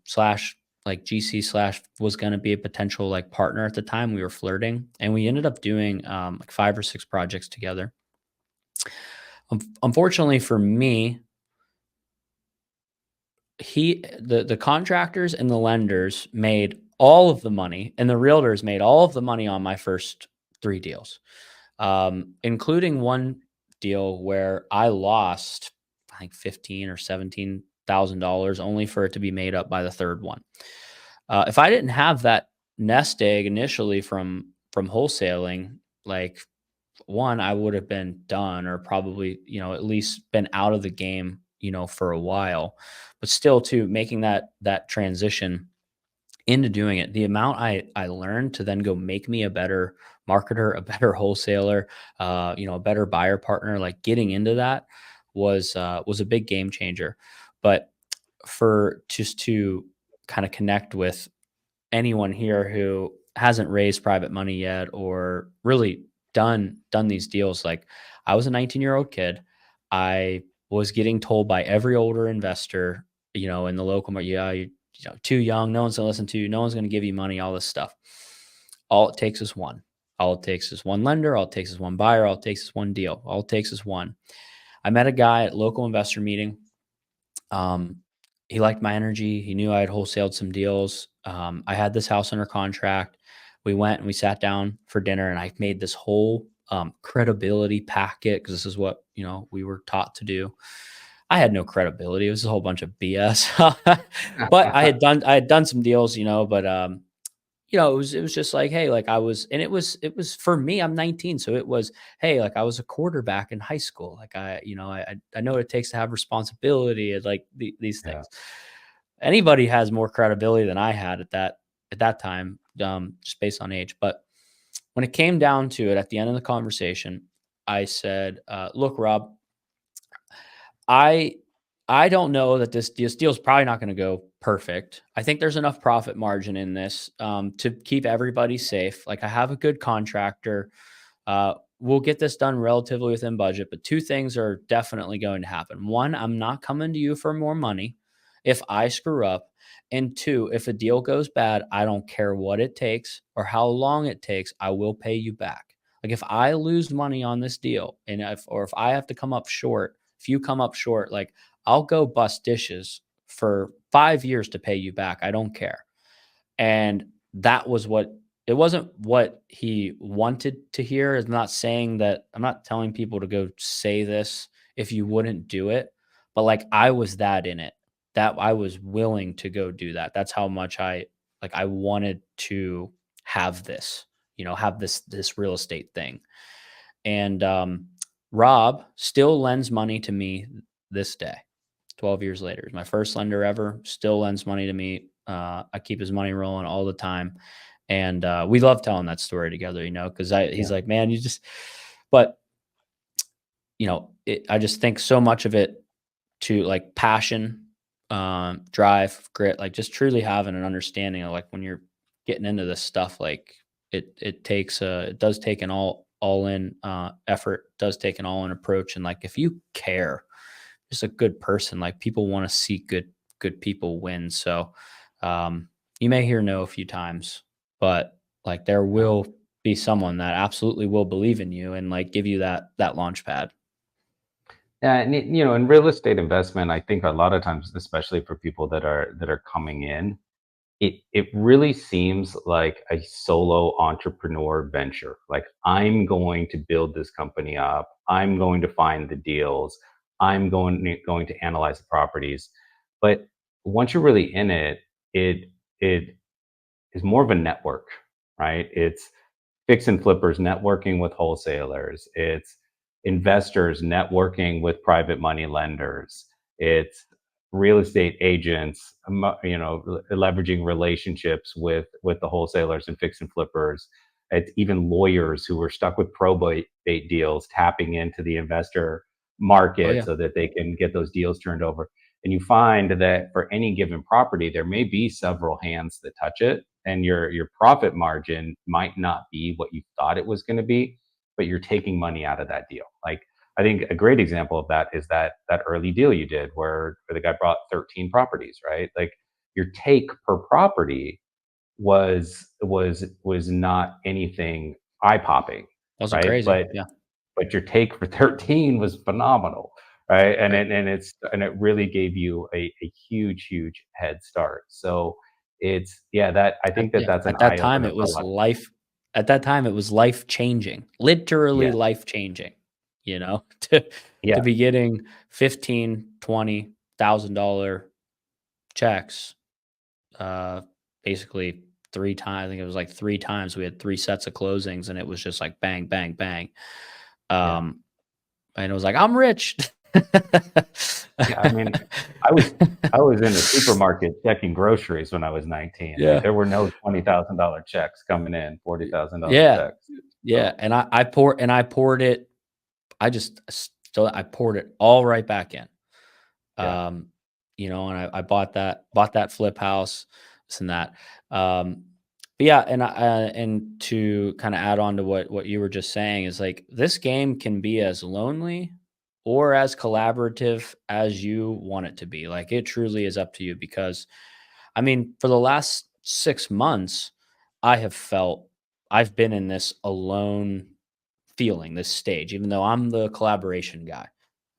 slash like GC slash was gonna be a potential like partner at the time. We were flirting, and we ended up doing like 5 or 6 projects together. Unfortunately for me, the contractors and the lenders made all of the money, and the realtors made all of the money on my first 3 deals, including one deal where I lost, I think 15 or $17,000 only for it to be made up by the third one. If I didn't have that nest egg initially from wholesaling, like one, I would have been done or probably, at least been out of the game, for a while. But still too, making that transition into doing it, the amount I learned to then go make me a better marketer, a better wholesaler, a better buyer partner, like getting into that was a big game changer. But for just to kind of connect with anyone here who hasn't raised private money yet or really done these deals, like I was a 19-year-old kid. I was getting told by every older investor, in the local market, yeah, too young, no one's gonna listen to you, no one's gonna give you money, all this stuff. All it takes is one. All it takes is one lender, all it takes is one buyer, all it takes is one deal, all it takes is one. I met a guy at local investor meeting. Um, he liked my energy. He knew I had wholesaled some deals. I had this house under contract. We went and we sat down for dinner, and I made this whole credibility packet because this is what we were taught to do. I had no credibility. It was a whole bunch of BS. But I had done some deals, but it was just like, hey, like it was for me, I'm 19. So it was, hey, like I was a quarterback in high school. Like I know what it takes to have responsibility and like these Yeah. things. Anybody has more credibility than I had at that time, just based on age. But when it came down to it, at the end of the conversation, I said, look, Rob, I I don't know that this deal's probably not gonna go perfect. I think there's enough profit margin in this, to keep everybody safe. Like, I have a good contractor. We'll get this done relatively within budget, but 2 things are definitely going to happen. 1, I'm not coming to you for more money if I screw up, and 2, if a deal goes bad, I don't care what it takes or how long it takes, I will pay you back. Like, if I lose money on this deal and if I have to come up short, if you come up short, like, I'll go bust dishes for 5 years to pay you back, I don't care. And that was what it wasn't what he wanted to hear. I'm not telling people to go say this if you wouldn't do it, but, like, I was that in it, that I was willing to go do that. That's how much I wanted to have this real estate thing. And, Rob still lends money to me this day, 12 years later. He's my first lender ever, still lends money to me. I keep his money rolling all the time. And we love telling that story together, because he's Yeah. like, man, but, I just think so much of it to like passion, drive, grit, like just truly having an understanding of like when you're getting into this stuff, like it does take an all in effort, does take an all in approach, and like if you care, just a good person, like people want to see good people win. So you may hear no a few times, but like there Yeah. will be someone that absolutely will believe in you and like give you that launch pad. Yeah, and in real estate investment, I think a lot of times, especially for people that are coming in, it really seems like a solo entrepreneur venture. Like I'm going to build this company up. I'm going to find the deals. I'm going to analyze the properties. But once you're really in it, it is more of a network, right? It's fix and flippers networking with wholesalers. It's investors networking with private money lenders. It's real estate agents, leveraging relationships with the wholesalers and fix and flippers. It's even lawyers who are stuck with probate deals, tapping into the investor Oh market yeah. so that they can get those deals turned over. And you find that for any given property, there may be several hands that touch it, and your profit margin might not be what you thought it was going to be, but you're taking money out of that deal. Like I think a great example of that is that early deal you did where the guy brought 13 properties, right? Like your take per property was not anything eye popping, Wasn't right? crazy. Yeah. But your take for 13 was phenomenal, right? And Right. it really gave you a huge head start. So it's yeah, that I think that Yeah, that's an at that eye time, opener it for a was lot of people. life at that time, it was life-changing, literally Yes. life-changing, to Yeah. be getting 15, $20,000 checks, uh, basically 3 times. I think it was like 3 times. We had 3 sets of closings, and it was just like bang, bang, bang. Yeah. Um, and it was like, "I'm rich." Yeah. I mean, I was I was in a supermarket checking groceries when I was 19. Like Yeah. there were no $20,000 checks coming in, $40,000 Yeah. checks. Yeah, So and I poured it. I poured it all right back in. yeah. Um, and I bought that flip house, this and that. Um, but yeah, and to kind of add on to what you were just saying is like this game can be as lonely or as collaborative as you want it to be. Like it truly is up to you because I mean, for the last 6 months, I have felt I've been in this alone feeling, this stage, even though I'm the collaboration guy.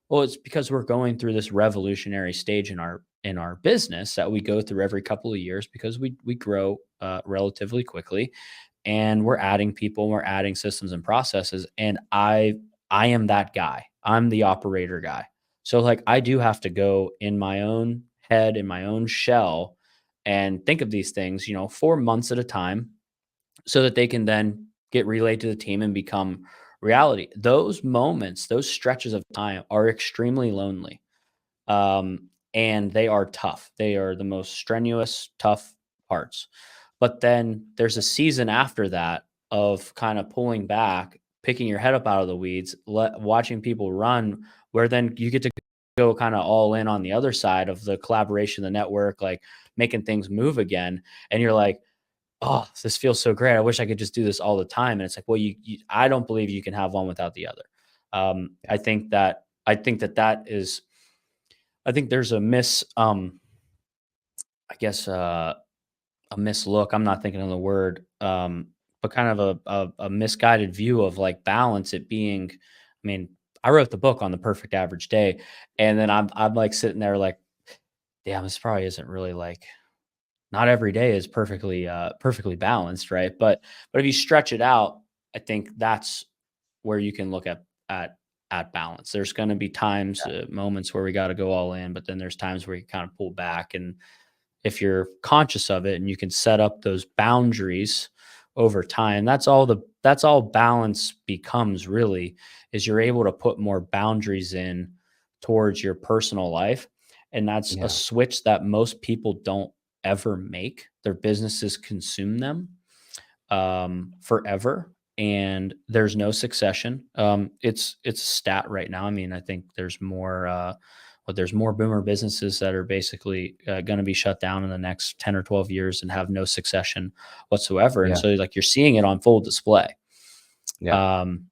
Well, it's because we're going through this revolutionary stage in our business that we go through every couple of years because we grow relatively quickly, and we're adding people, we're adding systems and processes, and I am that guy. I'm the operator guy. So like I do have to go in my own head, in my own shell, and think of these things, 4 months at a time, so that they can then get relayed to the team and become reality. Those moments, those stretches of time are extremely lonely. And they are tough. They are the most strenuous, tough parts. But then there's a season after that of kind of pulling back, picking your head up out of the weeds, watching people run, where then you get to go kind of all in on the other side of the collaboration, the network, like making things move again. And you're like, oh, this feels so great. I wish I could just do this all the time. And it's like, well, I don't believe you can have one without the other. Yeah. I think that that is, I think there's a I guess, a mislook. I'm not thinking of the word, but kind of a misguided view of like balance. It being, I mean, I wrote the book on the perfect average day, and then I'm like sitting there like, damn, this probably isn't really like, not every day is perfectly balanced, right? But if you stretch it out, I think that's where you can look at balance. There's going to be times, moments where we got to go all in, but then there's times where you kind of pull back. And if you're conscious of it and you can set up those boundaries over time, that's all balance becomes, really, is you're able to put more boundaries in towards your personal life. And that's a Yeah. switch that most people don't ever make. Their businesses consume them forever, and there's no succession. It's a stat right now. I mean, I think there's more. There's more boomer businesses that are basically going to be shut down in the next 10 or 12 years and have no succession whatsoever. And Yeah. so, like, you're seeing it on full display. Yeah. Um,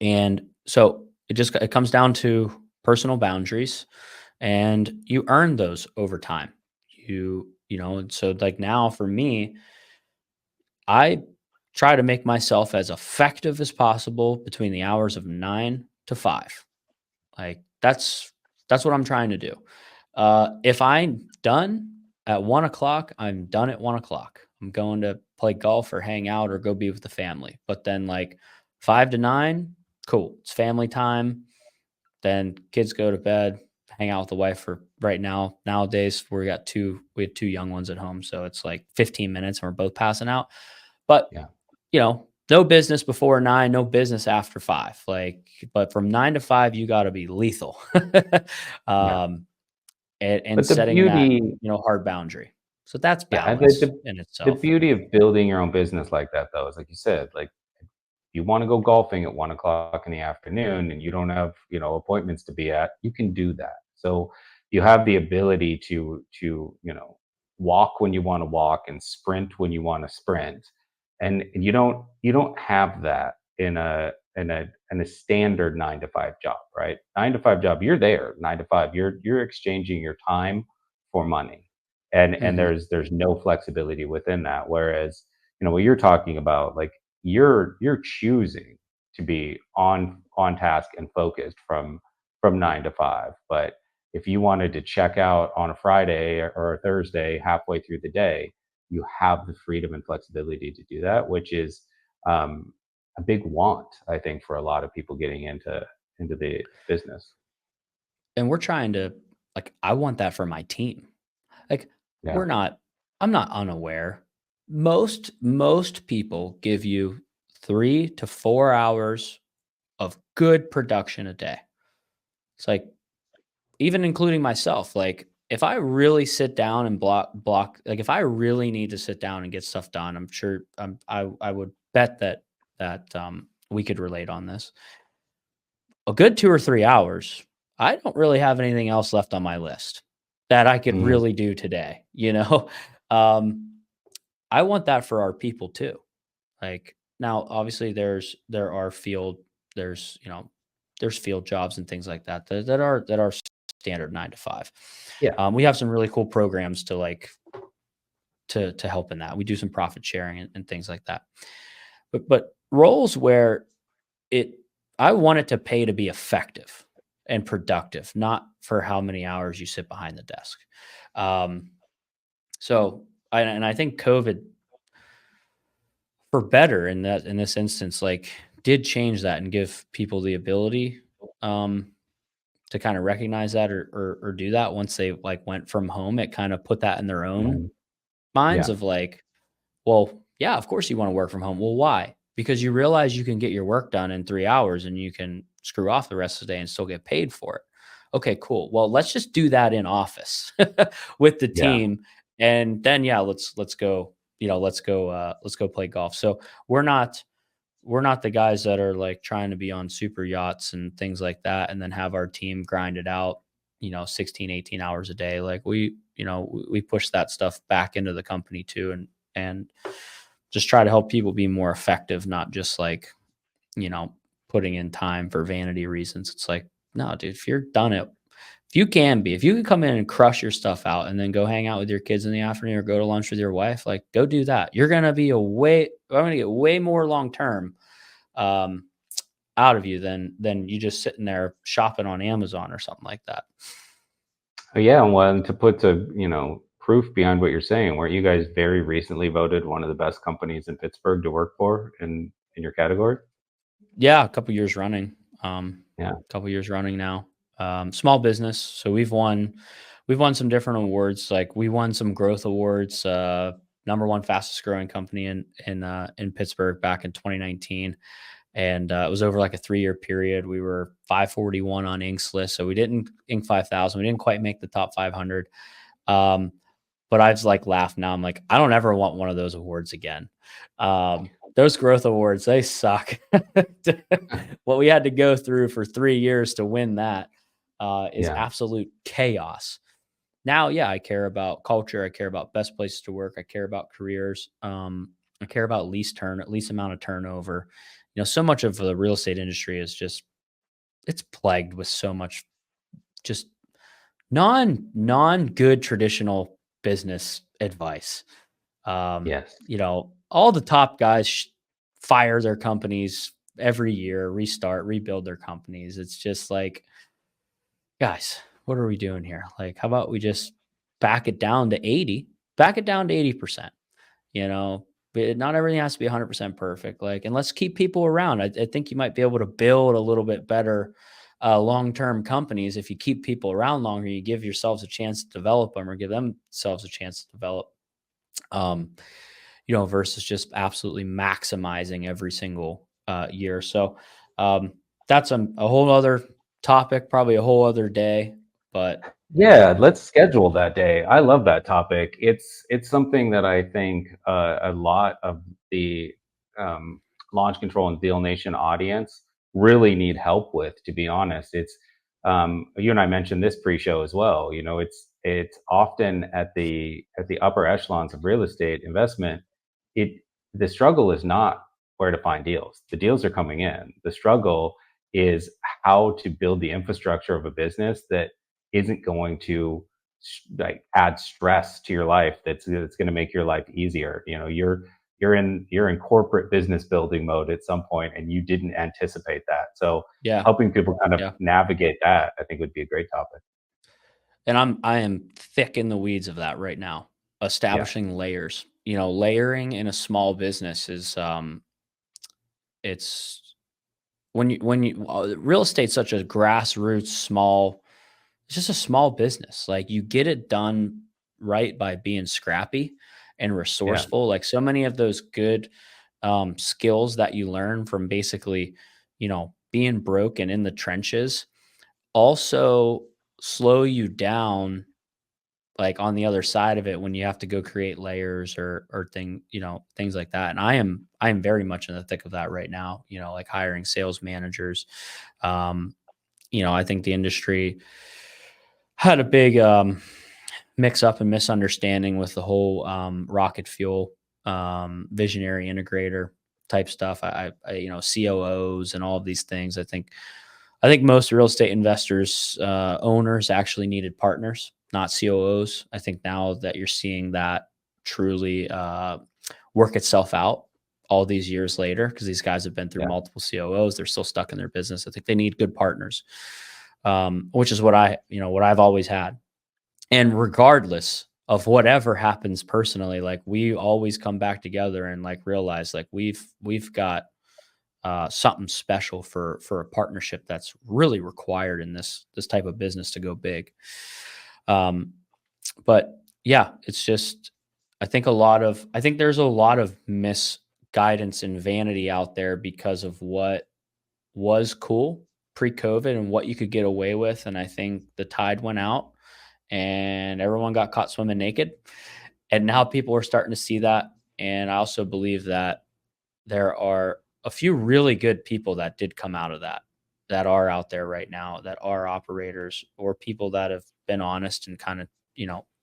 and so it comes down to personal boundaries, and you earn those over time. And so like now for me, I try to make myself as effective as possible between the hours of 9 to 5. Like, that's what I'm trying to do. If I'm done at 1 o'clock, I'm done at 1 o'clock. I'm going to play golf or hang out or go be with the family. But then, like, 5 to 9, cool. It's family time. Then kids go to bed, hang out with the wife for right now. Nowadays, we had two young ones at home. So it's like 15 minutes and we're both passing out. But Yeah. no business before 9, no business after 5. Like, but from 9 to 5, you got to be lethal. Yeah. um, and But the setting that, beauty, hard boundary. So that's yeah, balance in the itself. beauty of building your own business like that, though, is like you said, like you want to go golfing at 1 o'clock in the afternoon and you don't have, appointments to be at, you can do that. So you have the ability to, walk when you want to walk and sprint when you want to sprint. And you don't have that in a standard 9 to 5 job, right? 9 to 5 job, you're there 9 to 5. You're exchanging your time for money. And Mhm. there's no flexibility within that. Whereas, what you're talking about, like you're choosing to be on task and focused from 9 to 5. But if you wanted to check out on a Friday or a Thursday halfway through the day, you have the freedom and flexibility to do that, which is um, a big want, I think, for a lot of people getting into the business. And we're trying to, like, I want that for my team. Like, Yeah. we're not I'm not unaware. Most people give you 3 to 4 hours of good production a day. It's like, even including myself, like, if I really sit down and block, like, if I really need to sit down and get stuff done, I'm sure, I would bet that we could relate on this. A good 2 or 3 hours, I don't really have anything else left on my list that I could Mhm. really do today, you know? Um, I want that for our people too. Like, now, obviously, there are there's, there's field jobs and things like that that are standard 9 to 5. Yeah. We have some really cool programs to, like, to help in that. We do some profit sharing and things like that. But roles where it I want it to pay to be effective. and productive, not for how many hours you sit behind the desk. Um, so I think COVID, for better in this instance, like, did change that and give people the ability um to kind of recognize that, or do that once they like went from home. It kind of put that in their own Mhm. minds Yeah. of like, well, yeah, of course you want to work from home. Well, why? Because you realize you can get your work done in 3 hours and you can screw off the rest of the day and still get paid for it. Okay, cool. Well, let's just do that in office with the Yeah. team. And then yeah, let's go, let's go play golf. So we're not we're not the guys that are like trying to be on super yachts and things like that and then have our team grind it out, 16, 18 hours a day. Like we push that stuff back into the company too, and just try to help people be more effective, not just like, you know, putting in time for vanity reasons. It's like, no, dude, if you're done it, if you can come in and crush your stuff out and then go hang out with your kids in the afternoon or go to lunch with your wife, like go do that. You're gonna be I'm gonna get way more long term um, out of you than you just sitting there shopping on Amazon or something like that. Yeah, well, and to put proof behind what you're saying, weren't you guys very recently voted one of the best companies in Pittsburgh to work for in your category? Yeah, a couple years running. Yeah. A couple years running now. Small business, so we've won some different awards. Like we won some growth awards. Number one fastest growing company in Pittsburgh back in 2019. And it was over like a 3-year period. We were 541 on Inc.'s list, so we didn't Inc. 5,000. We didn't quite make the top 500. Um, but I've like laughed now. I'm like, I don't ever want one of those awards again. Those growth awards, they suck. What we had to go through for 3 years to win that is Yeah. absolute chaos. Now, yeah, I care about culture. I care about best places to work. I care about careers. I care about least amount of turnover. So much of the real estate industry is just, it's plagued with so much just non good traditional business advice. Yes. All the top guys fire their companies every year, restart, rebuild their companies. It's just like, guys, what are we doing here? Like, how about we just back it down to 80, back it down to 80%, you know, but not everything has to be 100% perfect. Like, and let's keep people around. I think you might be able to build a little bit better long-term companies if you keep people around longer. You give yourselves a chance to develop them, or give themselves a chance to develop. Um, versus just absolutely maximizing every single year. So that's a whole other topic, probably a whole other day. But Yeah, let's schedule that day. I love that topic. It's something that I think a lot of the um, launch control and Deal Nation audience really need help with. To be honest, it's you and I mentioned this pre-show as well. It's often at the upper echelons of real estate investment. It The struggle is not where to find deals. The deals are coming in. The struggle is how to build the infrastructure of a business that isn't going to like add stress to your life. That's going to make your life easier. You're in corporate business building mode at some point, and you didn't anticipate that. So yeah, helping people kind of yeah. navigate that, I think, would be a great topic. And I am thick in the weeds of that right now. Yeah. Establishing layers. Layering in a small business is it's real estate's such a grassroots small, it's just a small business. Like you get it done right by being scrappy and Yeah. resourceful. Like so many of those good skills that you learn from basically, being broke and in the trenches also slow you down, like on the other side of it when you have to go create layers or things like that. And I am very much in the thick of that right now, like hiring sales managers. Um, I think the industry had a big mix up and misunderstanding with the whole rocket fuel visionary integrator type stuff. COOs and all of these things. I think most real estate investors, owners actually needed partners, not COOs. I think now that you're seeing that truly work itself out all these years later, because these guys have been through Yeah. multiple COOs, they're still stuck in their business. I think they need good partners. which is what I've always had. And regardless of whatever happens personally, like we always come back together and like realize like we've got something special for a partnership that's really required in this type of business to go big. Um, but yeah, it's just I think there's a lot of misguidance and vanity out there because of what was cool pre-COVID and what you could get away with, and I think the tide went out and everyone got caught swimming naked. And now people are starting to see that. And I also believe that there are a few really good people that did come out of that, that are out there right now, that are operators or people that have been honest and kind of,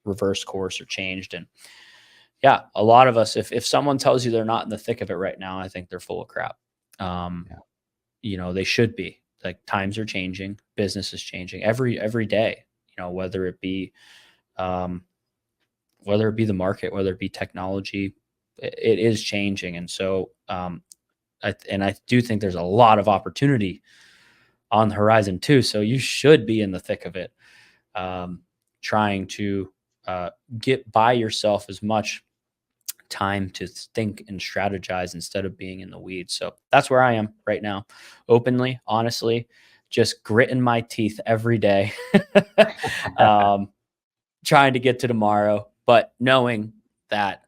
reverse course or changed. And yeah, a lot of us, if someone tells you they're not in the thick of it right now, I think they're full of crap. Um, Yeah. they should be. Like times are changing, business is changing every day, whether it be um, the market, whether it be technology, it is changing. And so, I do think there's a lot of opportunity on the horizon too. So you should be in the thick of it, trying to uh, get by yourself as much time to think and strategize instead of being in the weeds. So that's where I am right now, openly, honestly, just gritting my teeth every day, um, trying to get to tomorrow, but knowing that,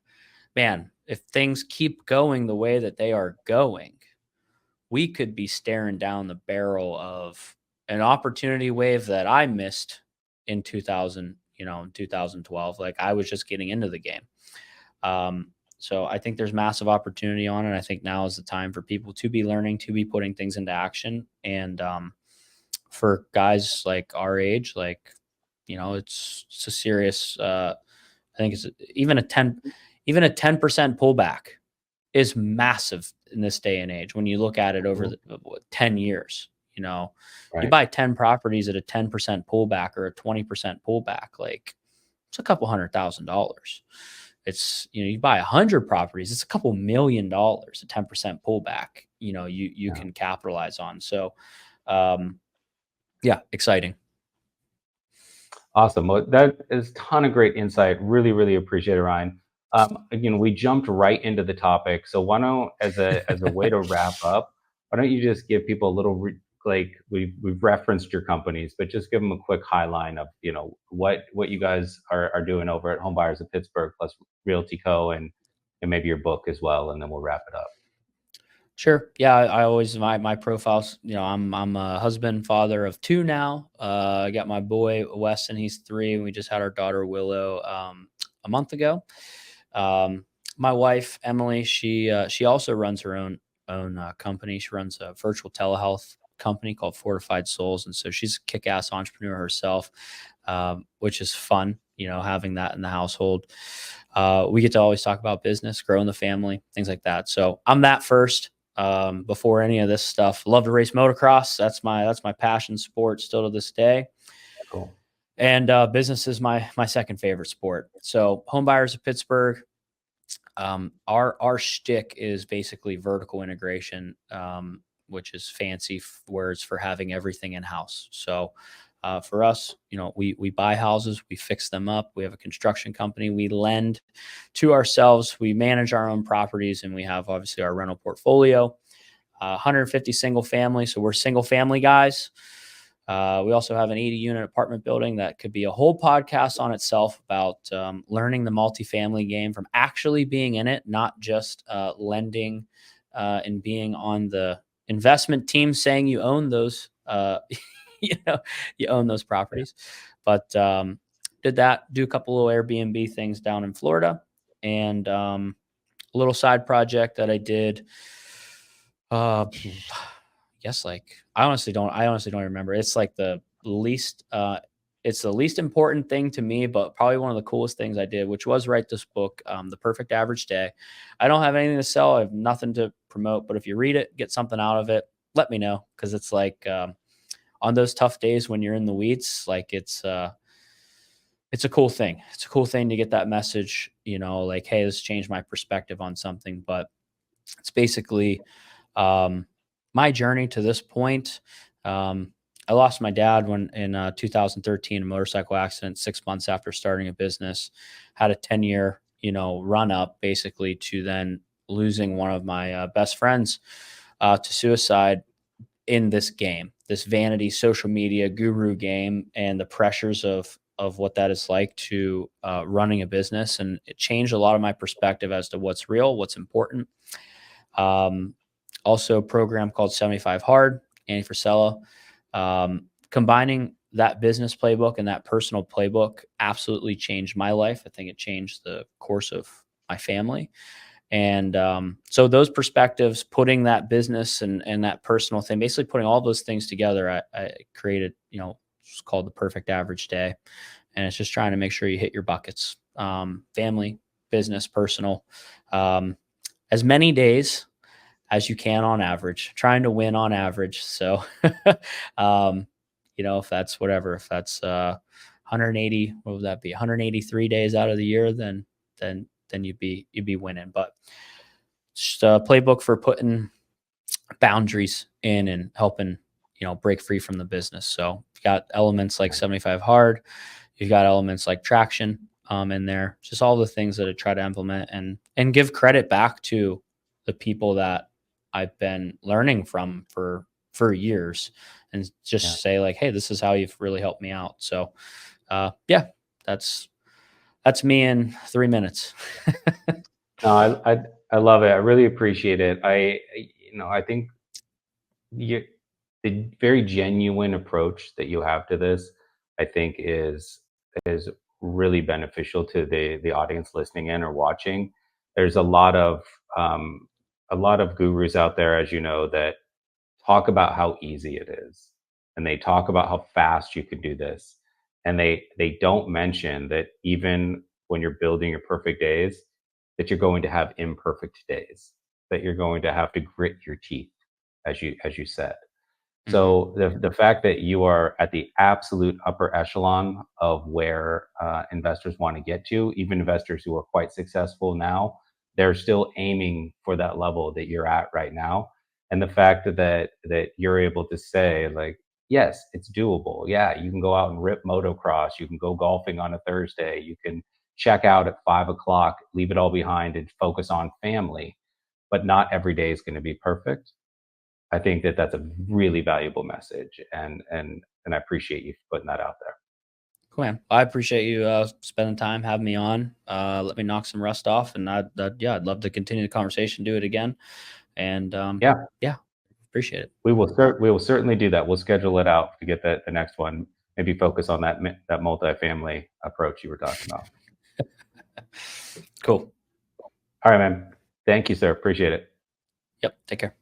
man, if things keep going the way that they are going, we could be staring down the barrel of an opportunity wave that I missed in 2000, in 2012. Like I was just getting into the game. So I think there's massive opportunity on it. I think now is the time for people to be learning, to be putting things into action. And for guys like our age, like, it's a serious, I think it's even a 10% pullback is massive in this day and age. When you look at it over the 10 years, you Right. buy 10 properties at a 10% pullback or a 20% pullback, like it's a couple $100,000. It's, you buy 100 properties, it's a couple $1 million, a 10% pullback, you Yeah. can capitalize on. So, um, yeah, exciting. Awesome. Well, that is a ton of great insight. Really, really appreciate it, Ryan. Again, we jumped right into the topic. So why don't, as a way to wrap up, why don't you just give people a little like we've referenced your companies, but just give them a quick highline of what you guys are doing over at Homebuyers of Pittsburgh plus RealtyCo and maybe your book as well, and then we'll wrap it up. Sure. Yeah, I always my profiles. I'm a husband, father of two now. I got my boy Weston, he's 3, and we just had our daughter Willow a month ago. Um, my wife Emily, she also runs her own company. She runs a virtual telehealth company called Fortified Souls, and so she's a kick-ass entrepreneur herself, which is fun. Having that in the household. We get to always talk about business, growing the family, things like that. So I'm that first. Before any of this stuff, love to race motocross. That's my passion sport still to this day. Cool. And business is my second favorite sport. So home buyers of Pittsburgh, our shtick is basically vertical integration, which is fancy words for having everything in house. So for us, we buy houses, we fix them up. We have a construction company. We lend to ourselves. We manage our own properties, and we have obviously our rental portfolio. 150 single family, so we're single family guys. We also have an 80-unit apartment building that could be a whole podcast on itself about learning the multifamily game from actually being in it, not just lending and being on the investment team saying you own those, you own those Yeah. properties. But do a couple of Airbnb things down in Florida, and a little side project that I did. Guess like I honestly don't remember. It's like it's the least important thing to me, but probably one of the coolest things I did, which was write this book, The Perfect Average Day. I don't have anything to sell. I have nothing to promote, but if you read it, get something out of it, let me know. Cause it's like, on those tough days when you're in the weeds, like it's a cool thing. It's a cool thing to get that message, like, hey, this changed my perspective on something. But it's basically, my journey to this point. I lost my dad when in 2013, a motorcycle accident, 6 months after starting a business. Had a 10-year, run up basically to then losing one of my best friends to suicide in this game, this vanity social media guru game, and the pressures of what that is like to running a business. And it changed a lot of my perspective as to what's real, what's important. Um, Also, a program called 75 Hard, Andy Frisella. Combining that business playbook and that personal playbook absolutely changed my life. I think it changed the course of my family. And so those perspectives, putting that business and that personal thing, basically putting all those things together, I created, it's called the perfect average day. And it's just trying to make sure you hit your buckets, family, business, personal, um, as many days as you can on average, trying to win on average. So, um, if that's whatever, if that's 180, what would that be? 183 days out of the year, then you'd be winning. But just a playbook for putting boundaries in and helping, break free from the business. So you've got elements like 75 hard, you've got elements like traction in there, just all the things that I try to implement and give credit back to the people that I've been learning from for years, and Yeah. just say like, hey, this is how you've really helped me out. So yeah, that's that's me in 3 minutes. No, I love it. I really appreciate it. I think you the very genuine approach that you have to this, I think is really beneficial to the audience listening in or watching. There's um, a lot of gurus out there, as you know, that talk about how easy it is, and they talk about how fast you can do this, and they don't mention that even when you're building your perfect days, that you're going to have imperfect days, that you're going to have to grit your teeth, as you said. Hmm. So the fact that you are at the absolute upper echelon of where investors want to get to, even investors who are quite successful now, they're still aiming for that level that you're at right now. And the fact that you're able to say like, yes, it's doable. Yeah, you can go out and rip motocross. You can go golfing on a Thursday. You can check out at 5 o'clock, leave it all behind, and focus on family. But not every day is going to be perfect. I think that that's a really valuable message, and I appreciate you putting that out there. Cool, man. I appreciate you spending time having me on. Let me knock some rust off, and yeah, I'd love to continue the conversation, do it again, and Yeah, yeah, appreciate it. we will certainly do that. We'll schedule it out to get the next one. Maybe focus on that multifamily approach you were talking about. Cool. All right, man. Thank you, sir. Appreciate it. Yep. Take care.